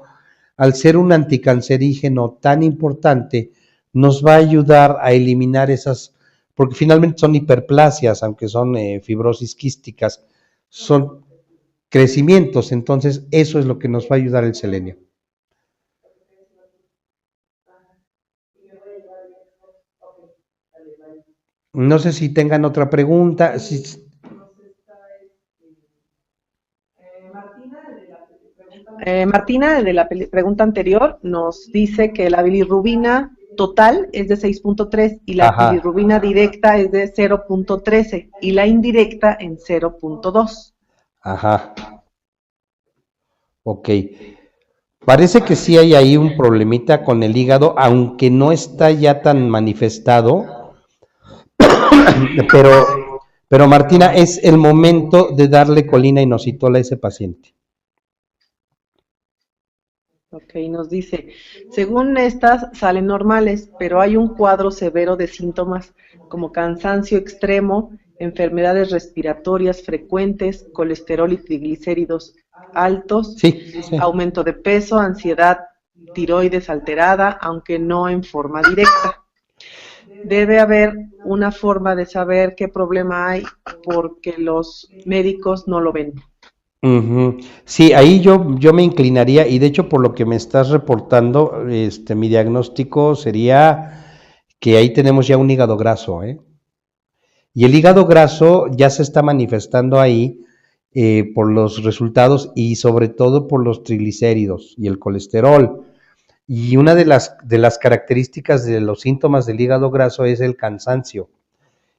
al ser un anticancerígeno tan importante, nos va a ayudar a eliminar esas porque finalmente son hiperplasias, aunque son fibrosis quísticas, son crecimientos, entonces eso es lo que nos va a ayudar el selenio. No sé si tengan otra pregunta. Martina, de la pregunta anterior, nos dice que la bilirrubina total es de 6.3 y la Ajá. bilirrubina directa es de 0.13 y la indirecta en 0.2. Ajá. Ok. Parece que sí hay ahí un problemita con el hígado, aunque no está ya tan manifestado, pero Martina, es el momento de darle colina inositol a ese paciente. Ok, nos dice, según estas salen normales, pero hay un cuadro severo de síntomas como cansancio extremo, enfermedades respiratorias frecuentes, colesterol y triglicéridos altos, Sí, sí. aumento de peso, ansiedad, tiroides alterada, aunque no en forma directa. Debe haber una forma de saber qué problema hay porque los médicos no lo ven. Uh-huh. Sí, ahí yo me inclinaría, y de hecho por lo que me estás reportando, mi diagnóstico sería que ahí tenemos ya un hígado graso, ¿eh? Y el hígado graso ya se está manifestando ahí por los resultados y sobre todo por los triglicéridos y el colesterol. Y una de las características de los síntomas del hígado graso es el cansancio.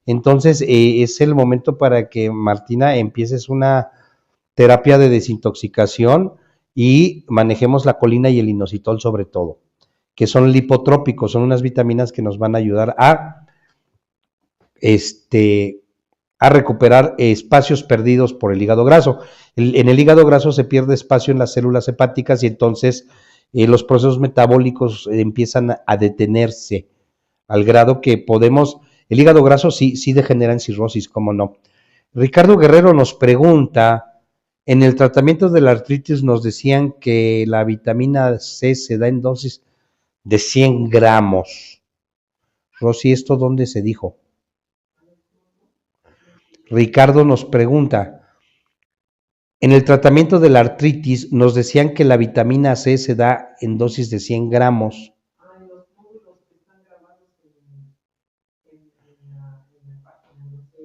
Entonces es el momento para que, Martina, empieces una terapia de desintoxicación y manejemos la colina y el inositol sobre todo, que son lipotrópicos, son unas vitaminas que nos van a ayudar a recuperar espacios perdidos por el hígado graso. En el hígado graso se pierde espacio en las células hepáticas y entonces los procesos metabólicos empiezan a detenerse al grado que podemos, el hígado graso sí degenera en cirrosis, cómo no. Ricardo Guerrero nos pregunta, en el tratamiento de la artritis nos decían que la vitamina C se da en dosis de 100 gramos. Rosy, ¿esto dónde se dijo? Ricardo nos pregunta, en el tratamiento de la artritis nos decían que la vitamina C se da en dosis de 100 gramos.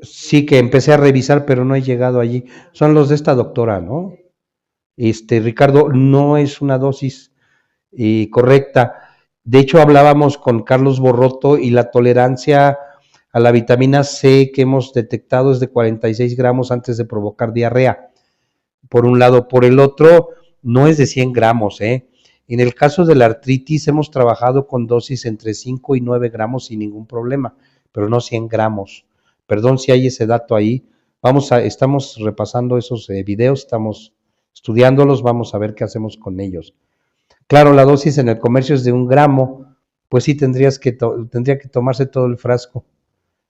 Sí, que empecé a revisar, pero no he llegado allí. Son los de esta doctora, ¿no? Ricardo, no es una dosis correcta. De hecho, hablábamos con Carlos Borroto y la tolerancia a la vitamina C que hemos detectado es de 46 gramos antes de provocar diarrea. Por un lado, por el otro, no es de 100 gramos, ¿eh? En el caso de la artritis hemos trabajado con dosis entre 5 y 9 gramos sin ningún problema, pero no 100 gramos. Perdón si hay ese dato ahí. Estamos repasando esos videos, estamos estudiándolos, vamos a ver qué hacemos con ellos. Claro, la dosis en el comercio es de 1 gramo, pues sí tendría que tomarse todo el frasco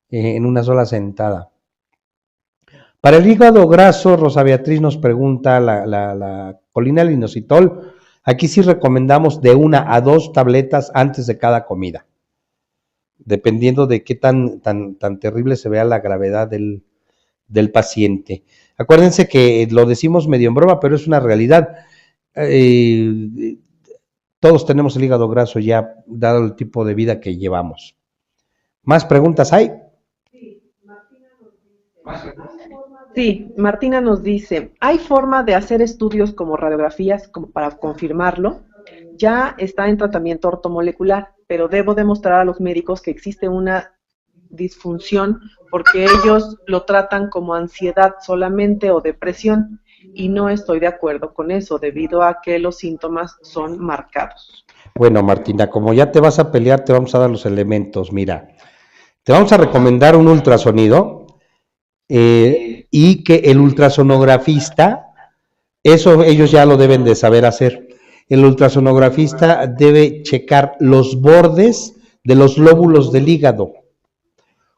en una sola sentada. Para el hígado graso, Rosa Beatriz nos pregunta, la colina del inositol, aquí sí recomendamos de 1 a 2 tabletas antes de cada comida, dependiendo de qué tan terrible se vea la gravedad del paciente. Acuérdense que lo decimos medio en broma, pero es una realidad. Todos tenemos el hígado graso ya, dado el tipo de vida que llevamos. ¿Más preguntas hay? Sí, Martina nos dice, ¿hay forma de hacer estudios como radiografías como para confirmarlo? Ya está en tratamiento ortomolecular, pero debo demostrar a los médicos que existe una disfunción porque ellos lo tratan como ansiedad solamente o depresión y no estoy de acuerdo con eso debido a que los síntomas son marcados. Bueno, Martina, como ya te vas a pelear, te vamos a dar los elementos. Mira, te vamos a recomendar un ultrasonido y que el ultrasonografista, eso ellos ya lo deben de saber hacer. El ultrasonografista debe checar los bordes de los lóbulos del hígado.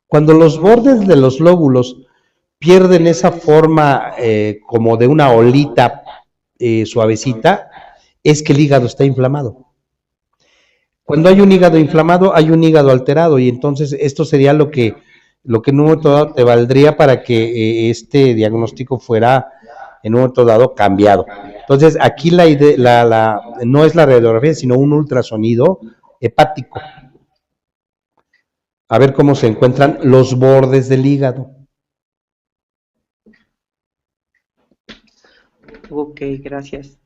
Cuando los bordes de los lóbulos pierden esa forma como de una olita suavecita, es que el hígado está inflamado. Cuando hay un hígado inflamado, hay un hígado alterado y entonces esto sería lo que lo que en un momento dado te valdría para que este diagnóstico fuera en un momento dado cambiado. Entonces, aquí no es la radiografía, sino un ultrasonido hepático. A ver cómo se encuentran los bordes del hígado. Ok, gracias.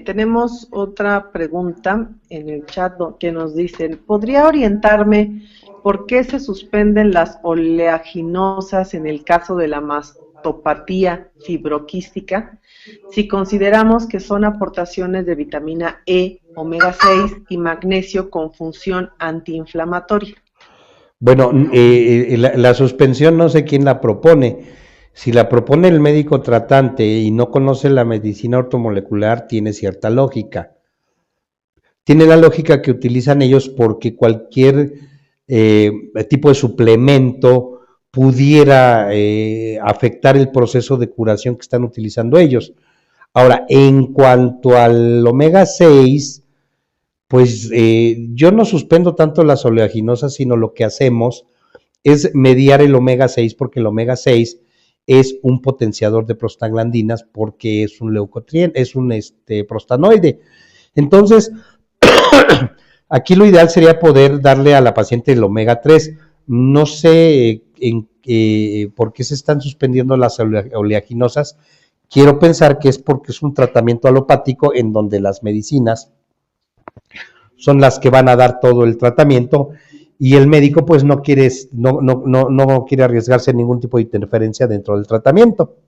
Tenemos otra pregunta en el chat que nos dicen, ¿podría orientarme por qué se suspenden las oleaginosas en el caso de la mastopatía fibroquística si consideramos que son aportaciones de vitamina E, omega 6 y magnesio con función antiinflamatoria? Bueno, la suspensión no sé quién la propone. Si la propone el médico tratante y no conoce la medicina ortomolecular, tiene cierta lógica. Tiene la lógica que utilizan ellos porque cualquier tipo de suplemento pudiera afectar el proceso de curación que están utilizando ellos. Ahora, en cuanto al omega 6, pues yo no suspendo tanto las oleaginosas, sino lo que hacemos es mediar el omega 6, porque el omega 6 es un potenciador de prostaglandinas porque es un leucotrieno, es un prostanoide. Entonces, aquí lo ideal sería poder darle a la paciente el omega 3. No sé por qué se están suspendiendo las oleaginosas. Quiero pensar que es porque es un tratamiento alopático en donde las medicinas son las que van a dar todo el tratamiento y el médico pues no quiere arriesgarse a ningún tipo de interferencia dentro del tratamiento.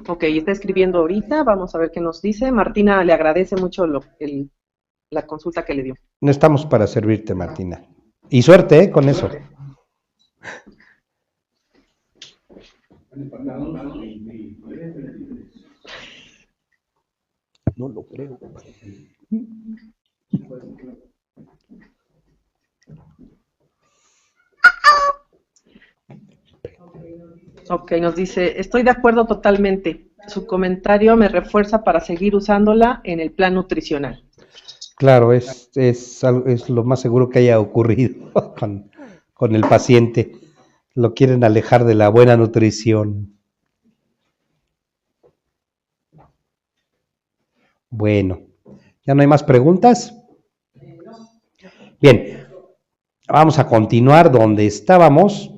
Ok, está escribiendo ahorita, vamos a ver qué nos dice. Martina le agradece mucho la consulta que le dio. No estamos para servirte, Martina. Y suerte, con eso. No lo creo. Ok, nos dice, estoy de acuerdo totalmente. Su comentario me refuerza para seguir usándola en el plan nutricional. Claro, es lo más seguro que haya ocurrido con el paciente. Lo quieren alejar de la buena nutrición. Bueno, ¿ya no hay más preguntas? Bien, vamos a continuar donde estábamos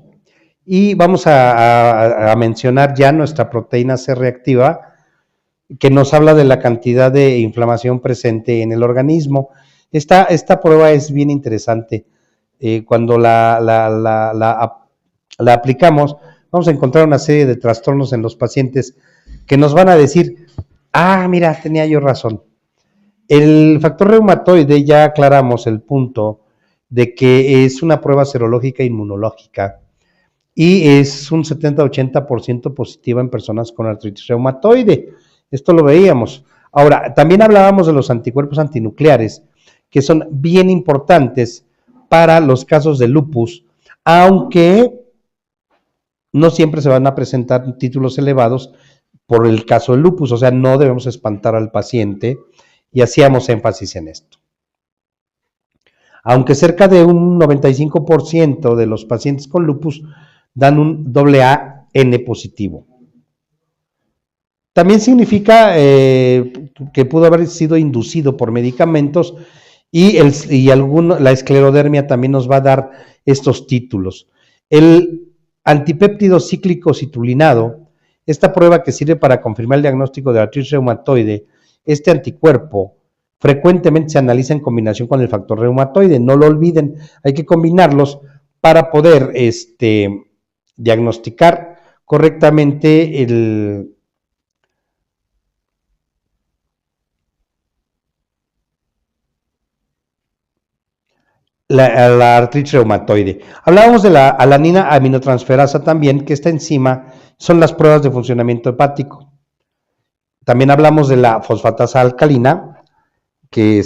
y vamos a mencionar ya nuestra proteína C reactiva, que nos habla de la cantidad de inflamación presente en el organismo. Esta prueba es bien interesante. Cuando la aplicamos, vamos a encontrar una serie de trastornos en los pacientes que nos van a decir, mira, tenía yo razón. El factor reumatoide, ya aclaramos el punto de que es una prueba serológica inmunológica y es un 70-80% positiva en personas con artritis reumatoide. Esto lo veíamos. Ahora, también hablábamos de los anticuerpos antinucleares, que son bien importantes para los casos de lupus, aunque no siempre se van a presentar títulos elevados por el caso del lupus, o sea, no debemos espantar al paciente y hacíamos énfasis en esto. Aunque cerca de un 95% de los pacientes con lupus dan un AAN positivo. También significa que pudo haber sido inducido por medicamentos y la esclerodermia también nos va a dar estos títulos. El antipéptido cíclico citrulinado, esta prueba que sirve para confirmar el diagnóstico de artritis reumatoide, este anticuerpo frecuentemente se analiza en combinación con el factor reumatoide, no lo olviden, hay que combinarlos para poder diagnosticar correctamente la artritis reumatoide. Hablábamos de la alanina aminotransferasa también, que esta enzima son las pruebas de funcionamiento hepático. También hablamos de la fosfatasa alcalina, que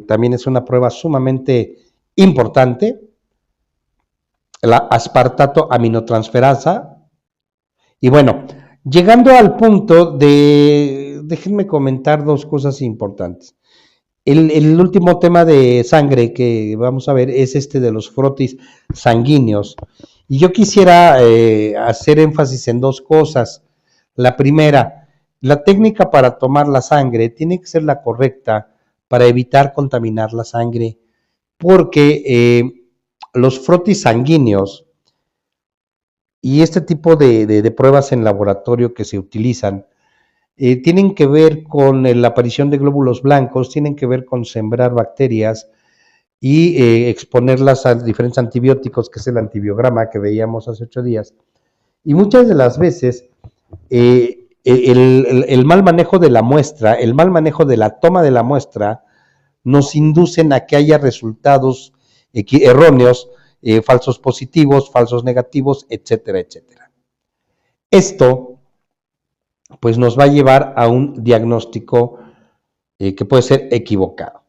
también es una prueba sumamente importante. La aspartato aminotransferasa. Y bueno, llegando al punto déjenme comentar dos cosas importantes. El último tema de sangre que vamos a ver es este de los frotis sanguíneos. Y yo quisiera hacer énfasis en dos cosas. La primera, la técnica para tomar la sangre tiene que ser la correcta para evitar contaminar la sangre, porque los frotis sanguíneos y este tipo de pruebas en laboratorio que se utilizan tienen que ver con la aparición de glóbulos blancos, tienen que ver con sembrar bacterias y exponerlas a diferentes antibióticos, que es el antibiograma que veíamos hace 8 días. Y muchas de las veces el mal manejo de la muestra, el mal manejo de la toma de la muestra, nos inducen a que haya resultados erróneos, falsos positivos, falsos negativos, etcétera, etcétera. Esto, pues, nos va a llevar a un diagnóstico que puede ser equivocado.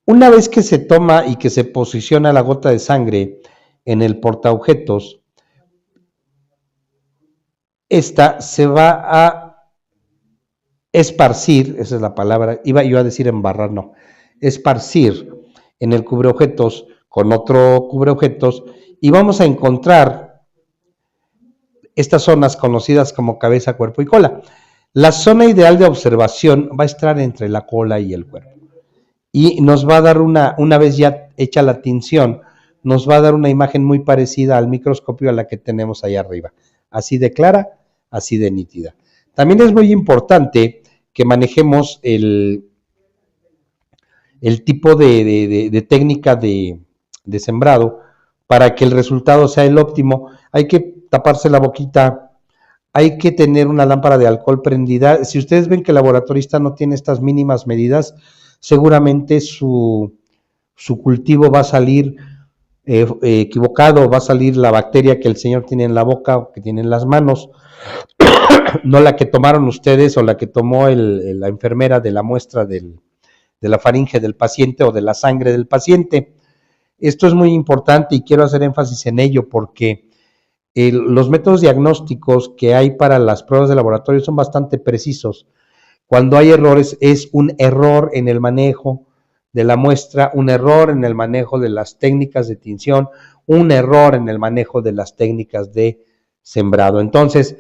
Una vez que se toma y que se posiciona la gota de sangre en el portaobjetos, esta se va a esparcir, esa es la palabra, iba yo a decir embarrar, no, esparcir en el cubreobjetos con otro cubreobjetos y vamos a encontrar estas zonas conocidas como cabeza, cuerpo y cola. La zona ideal de observación va a estar entre la cola y el cuerpo y nos va a dar una vez ya hecha la tinción, nos va a dar una imagen muy parecida al microscopio a la que tenemos allá arriba, así de clara, así de nítida. También es muy importante que manejemos el tipo de técnica de sembrado para que el resultado sea el óptimo. Hay que taparse la boquita, hay que tener una lámpara de alcohol prendida. Si ustedes ven que el laboratorista no tiene estas mínimas medidas, seguramente su cultivo va a salir equivocado, va a salir la bacteria que el señor tiene en la boca o que tiene en las manos, no la que tomaron ustedes o la que tomó la enfermera de la muestra de la faringe del paciente o de la sangre del paciente. Esto es muy importante y quiero hacer énfasis en ello porque los métodos diagnósticos que hay para las pruebas de laboratorio son bastante precisos. Cuando hay errores, es un error en el manejo de la muestra, un error en el manejo de las técnicas de tinción, un error en el manejo de las técnicas de sembrado. Entonces,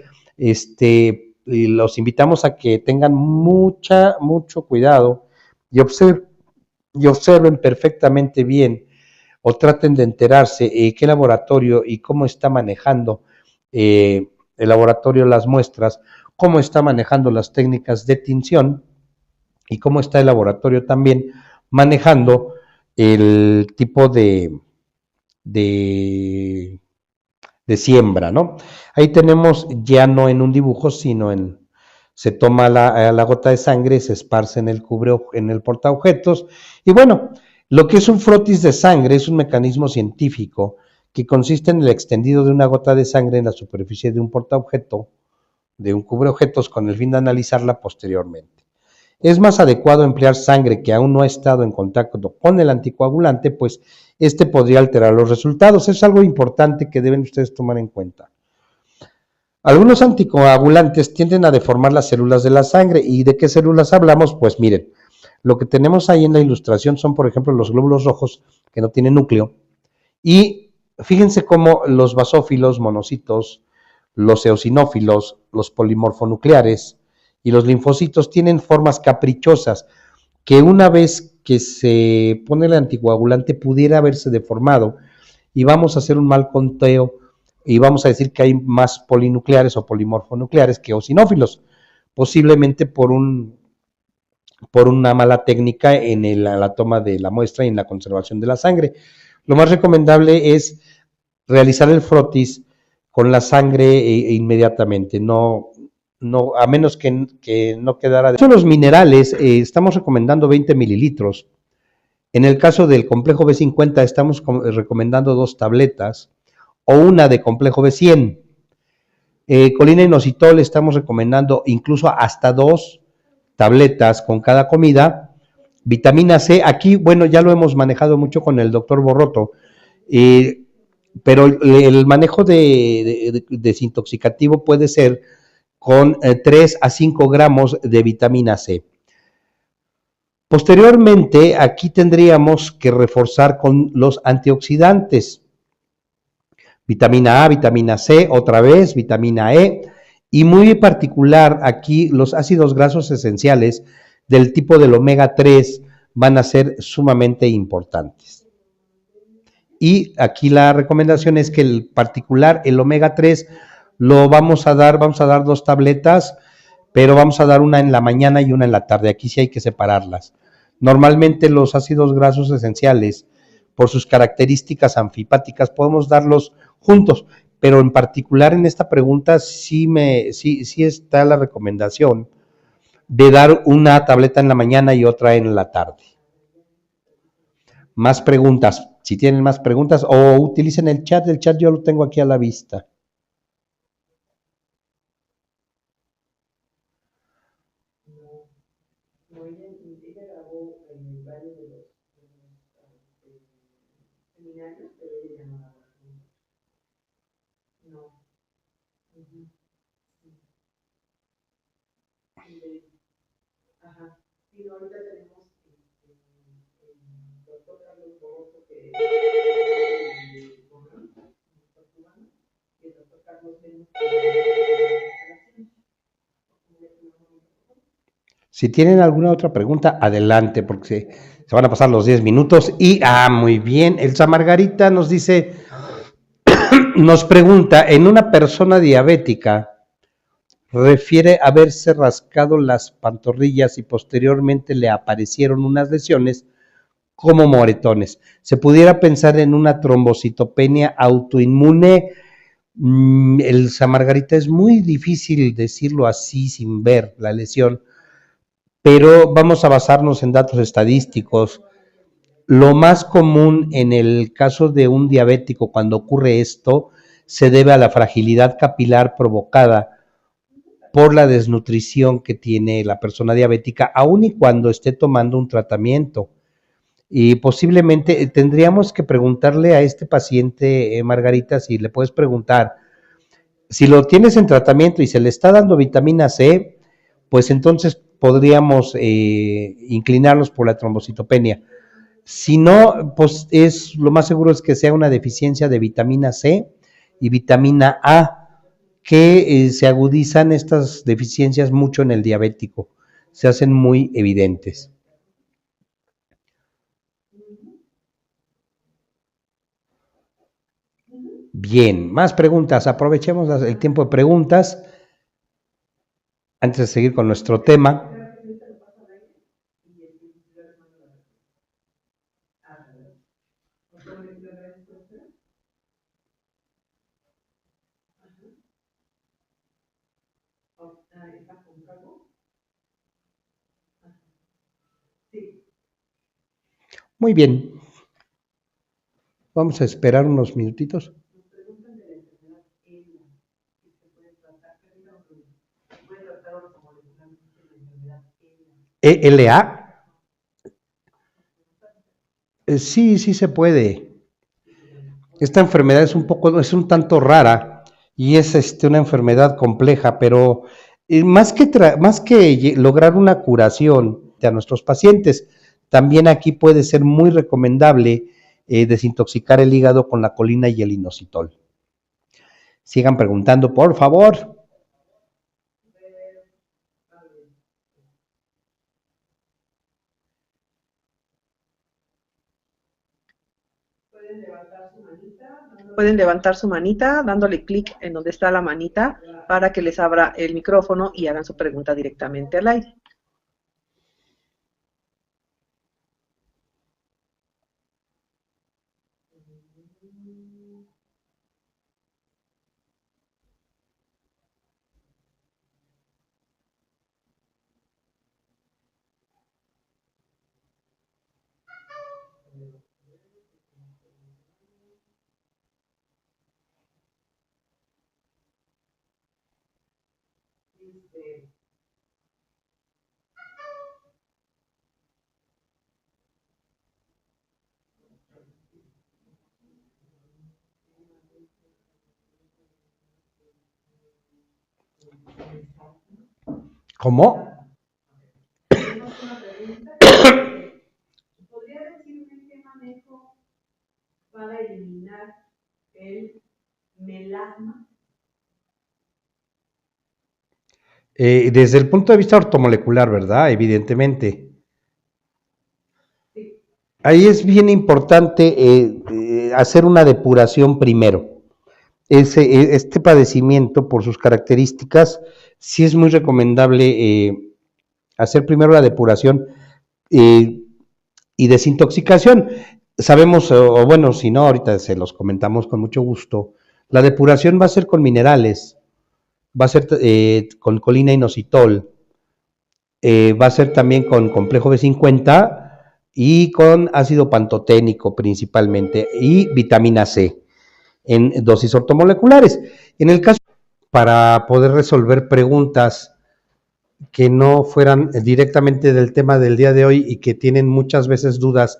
los invitamos a que tengan mucho cuidado y observen perfectamente bien o traten de enterarse qué laboratorio y cómo está manejando el laboratorio las muestras, cómo está manejando las técnicas de tinción y cómo está el laboratorio también manejando el tipo de siembra, ¿no? Ahí tenemos ya no en un dibujo, sino se toma la gota de sangre, se esparce en el portaobjetos y bueno, lo que es un frotis de sangre es un mecanismo científico que consiste en el extendido de una gota de sangre en la superficie de un portaobjeto, de un cubreobjetos, con el fin de analizarla posteriormente. Es más adecuado emplear sangre que aún no ha estado en contacto con el anticoagulante, pues este podría alterar los resultados. Es algo importante que deben ustedes tomar en cuenta. Algunos anticoagulantes tienden a deformar las células de la sangre. ¿Y de qué células hablamos? Pues miren, lo que tenemos ahí en la ilustración son, por ejemplo, los glóbulos rojos que no tienen núcleo. Y fíjense cómo los basófilos, monocitos, los eosinófilos, los polimorfonucleares y los linfocitos tienen formas caprichosas que una vez que se pone el anticoagulante pudiera haberse deformado y vamos a hacer un mal conteo y vamos a decir que hay más polinucleares o polimorfonucleares que eosinófilos, posiblemente por una mala técnica en la toma de la muestra y en la conservación de la sangre. Lo más recomendable es realizar el frotis con la sangre inmediatamente, a menos que no quedara. De los minerales, estamos recomendando 20 mililitros. En el caso del complejo B50 estamos recomendando 2 tabletas o una de complejo B100. Colina inositol estamos recomendando incluso hasta 2 tabletas con cada comida. Vitamina C, aquí, bueno, ya lo hemos manejado mucho con el doctor Borroto, pero el manejo desintoxicativo puede ser con 3 a 5 gramos de vitamina C. Posteriormente, aquí tendríamos que reforzar con los antioxidantes. Vitamina A, vitamina C, otra vez, vitamina E, y muy particular aquí los ácidos grasos esenciales del tipo del omega 3 van a ser sumamente importantes. Y aquí la recomendación es que el omega 3 lo vamos a dar 2 tabletas, pero vamos a dar una en la mañana y una en la tarde. Aquí sí hay que separarlas. Normalmente los ácidos grasos esenciales, por sus características anfipáticas, podemos darlos juntos, pero en particular en esta pregunta sí está la recomendación de dar una tableta en la mañana y otra en la tarde. Más preguntas, si tienen más preguntas, o utilicen el chat yo lo tengo aquí a la vista. No, ella grabó varios de los seminarios, pero ella ya no daba. No. Ujú. Ajá. Sí, no, ahorita tenemos el doctor Carlos Boroso, que es el doctor cubano, y el doctor Carlos Menos, Si tienen alguna otra pregunta, adelante, porque se van a pasar los 10 minutos. Y, muy bien, Elsa Margarita nos dice, nos pregunta, en una persona diabética, refiere haberse rascado las pantorrillas y posteriormente le aparecieron unas lesiones como moretones. ¿Se pudiera pensar en una trombocitopenia autoinmune? Elsa Margarita, es muy difícil decirlo así sin ver la lesión, pero vamos a basarnos en datos estadísticos. Lo más común en el caso de un diabético cuando ocurre esto se debe a la fragilidad capilar provocada por la desnutrición que tiene la persona diabética, aun y cuando esté tomando un tratamiento. Y posiblemente tendríamos que preguntarle a este paciente, Margarita, si le puedes preguntar, si lo tienes en tratamiento y se le está dando vitamina C, pues entonces podríamos inclinarnos por la trombocitopenia. Si no, pues lo más seguro es que sea una deficiencia de vitamina C y vitamina A, que se agudizan estas deficiencias mucho en el diabético, se hacen muy evidentes. Bien, más preguntas, aprovechemos el tiempo de preguntas antes de seguir con nuestro tema. Muy bien, vamos a esperar unos minutitos. ¿ELA? Sí, sí se puede. Esta enfermedad es un tanto rara y es una enfermedad compleja, pero más que lograr una curación de a nuestros pacientes, también aquí puede ser muy recomendable desintoxicar el hígado con la colina y el inositol. Sigan preguntando, por favor. Pueden levantar su manita dándole clic en donde está la manita para que les abra el micrófono y hagan su pregunta directamente al aire. ¿Cómo? para eliminar el melasma? Desde el punto de vista ortomolecular, ¿verdad? Evidentemente. Sí. Ahí es bien importante hacer una depuración primero. Este padecimiento, por sus características, sí es muy recomendable hacer primero la depuración y desintoxicación. Sabemos, o bueno, si no, ahorita se los comentamos con mucho gusto, la depuración va a ser con minerales, va a ser con colina inositol, va a ser también con complejo B50 y con ácido pantoténico principalmente y vitamina C en dosis ortomoleculares. En el caso, para poder resolver preguntas que no fueran directamente del tema del día de hoy y que tienen muchas veces dudas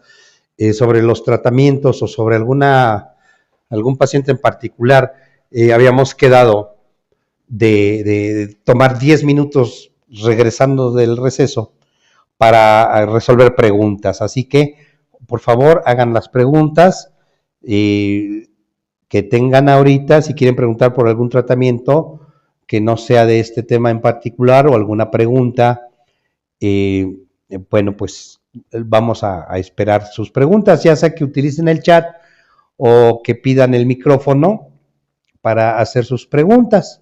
sobre los tratamientos o sobre algún paciente en particular, habíamos quedado de tomar 10 minutos regresando del receso para resolver preguntas. Así que, por favor, hagan las preguntas que tengan ahorita, si quieren preguntar por algún tratamiento que no sea de este tema en particular o alguna pregunta, bueno, pues vamos a esperar sus preguntas, ya sea que utilicen el chat o que pidan el micrófono para hacer sus preguntas.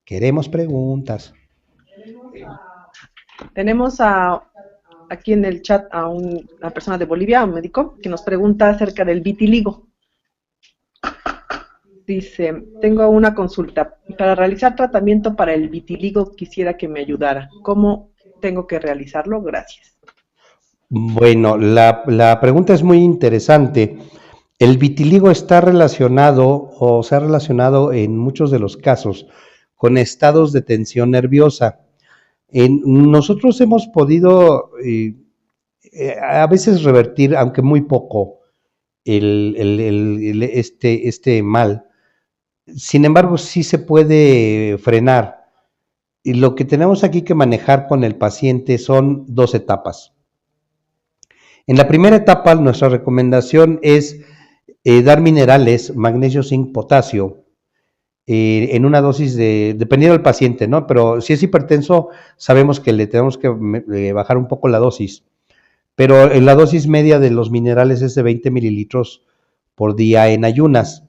Queremos preguntas. Tenemos aquí en el chat a una persona de Bolivia, un médico, que nos pregunta acerca del vitiligo. Dice, tengo una consulta. Para realizar tratamiento para el vitiligo quisiera que me ayudara. ¿Cómo tengo que realizarlo? Gracias. Bueno, la pregunta es muy interesante. El vitiligo está relacionado o se ha relacionado en muchos de los casos con estados de tensión nerviosa. Nosotros hemos podido a veces revertir, aunque muy poco, este mal. Sin embargo, sí se puede frenar. Y lo que tenemos aquí que manejar con el paciente son dos etapas. En la primera etapa, nuestra recomendación es dar minerales, magnesio, zinc, potasio, en una dosis dependiendo del paciente, ¿no? Pero si es hipertenso, sabemos que le tenemos que bajar un poco la dosis. Pero la dosis media de los minerales es de 20 mililitros por día en ayunas.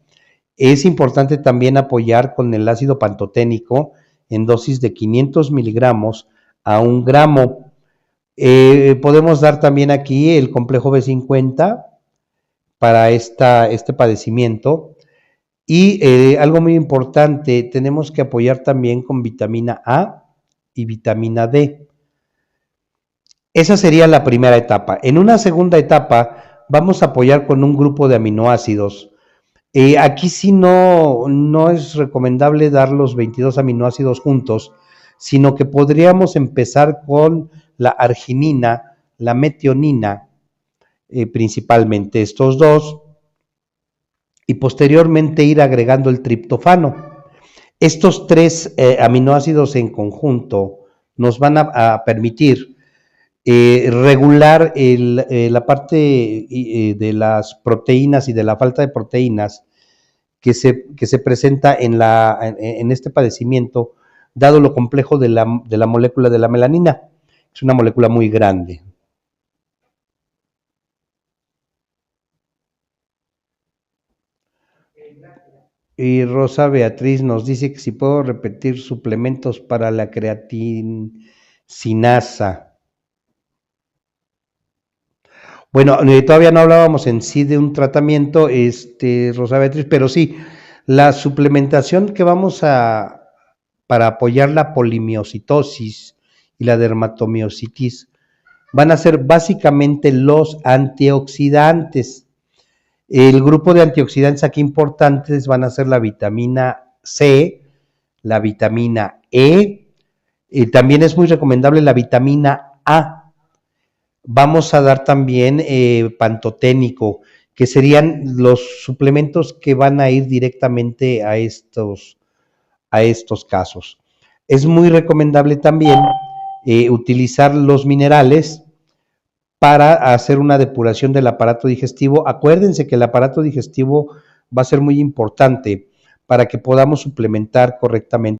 Es importante también apoyar con el ácido pantoténico en dosis de 500 miligramos a 1 gramo. Podemos dar también aquí el complejo B50 para este padecimiento. Y algo muy importante, tenemos que apoyar también con vitamina A y vitamina D. Esa sería la primera etapa. En una segunda etapa vamos a apoyar con un grupo de aminoácidos. Aquí sí no es recomendable dar los 22 aminoácidos juntos, sino que podríamos empezar con la arginina, la metionina, principalmente estos dos, y posteriormente ir agregando el triptofano. Estos tres aminoácidos en conjunto nos van a permitir regular la parte de las proteínas y de la falta de proteínas que se presenta en este padecimiento, dado lo complejo de la molécula de la melanina. Es una molécula muy grande. Y Rosa Beatriz nos dice que si puedo repetir suplementos para la creatinasa. Bueno, todavía no hablábamos en sí de un tratamiento, Rosa Beatriz, pero sí, la suplementación que vamos para apoyar la polimiositosis y la dermatomiositis van a ser básicamente los antioxidantes. El grupo de antioxidantes aquí importantes van a ser la vitamina C, la vitamina E, también es muy recomendable la vitamina A. Vamos a dar también pantoténico, que serían los suplementos que van a ir directamente a estos casos. Es muy recomendable también utilizar los minerales para hacer una depuración del aparato digestivo. Acuérdense que el aparato digestivo va a ser muy importante para que podamos suplementar correctamente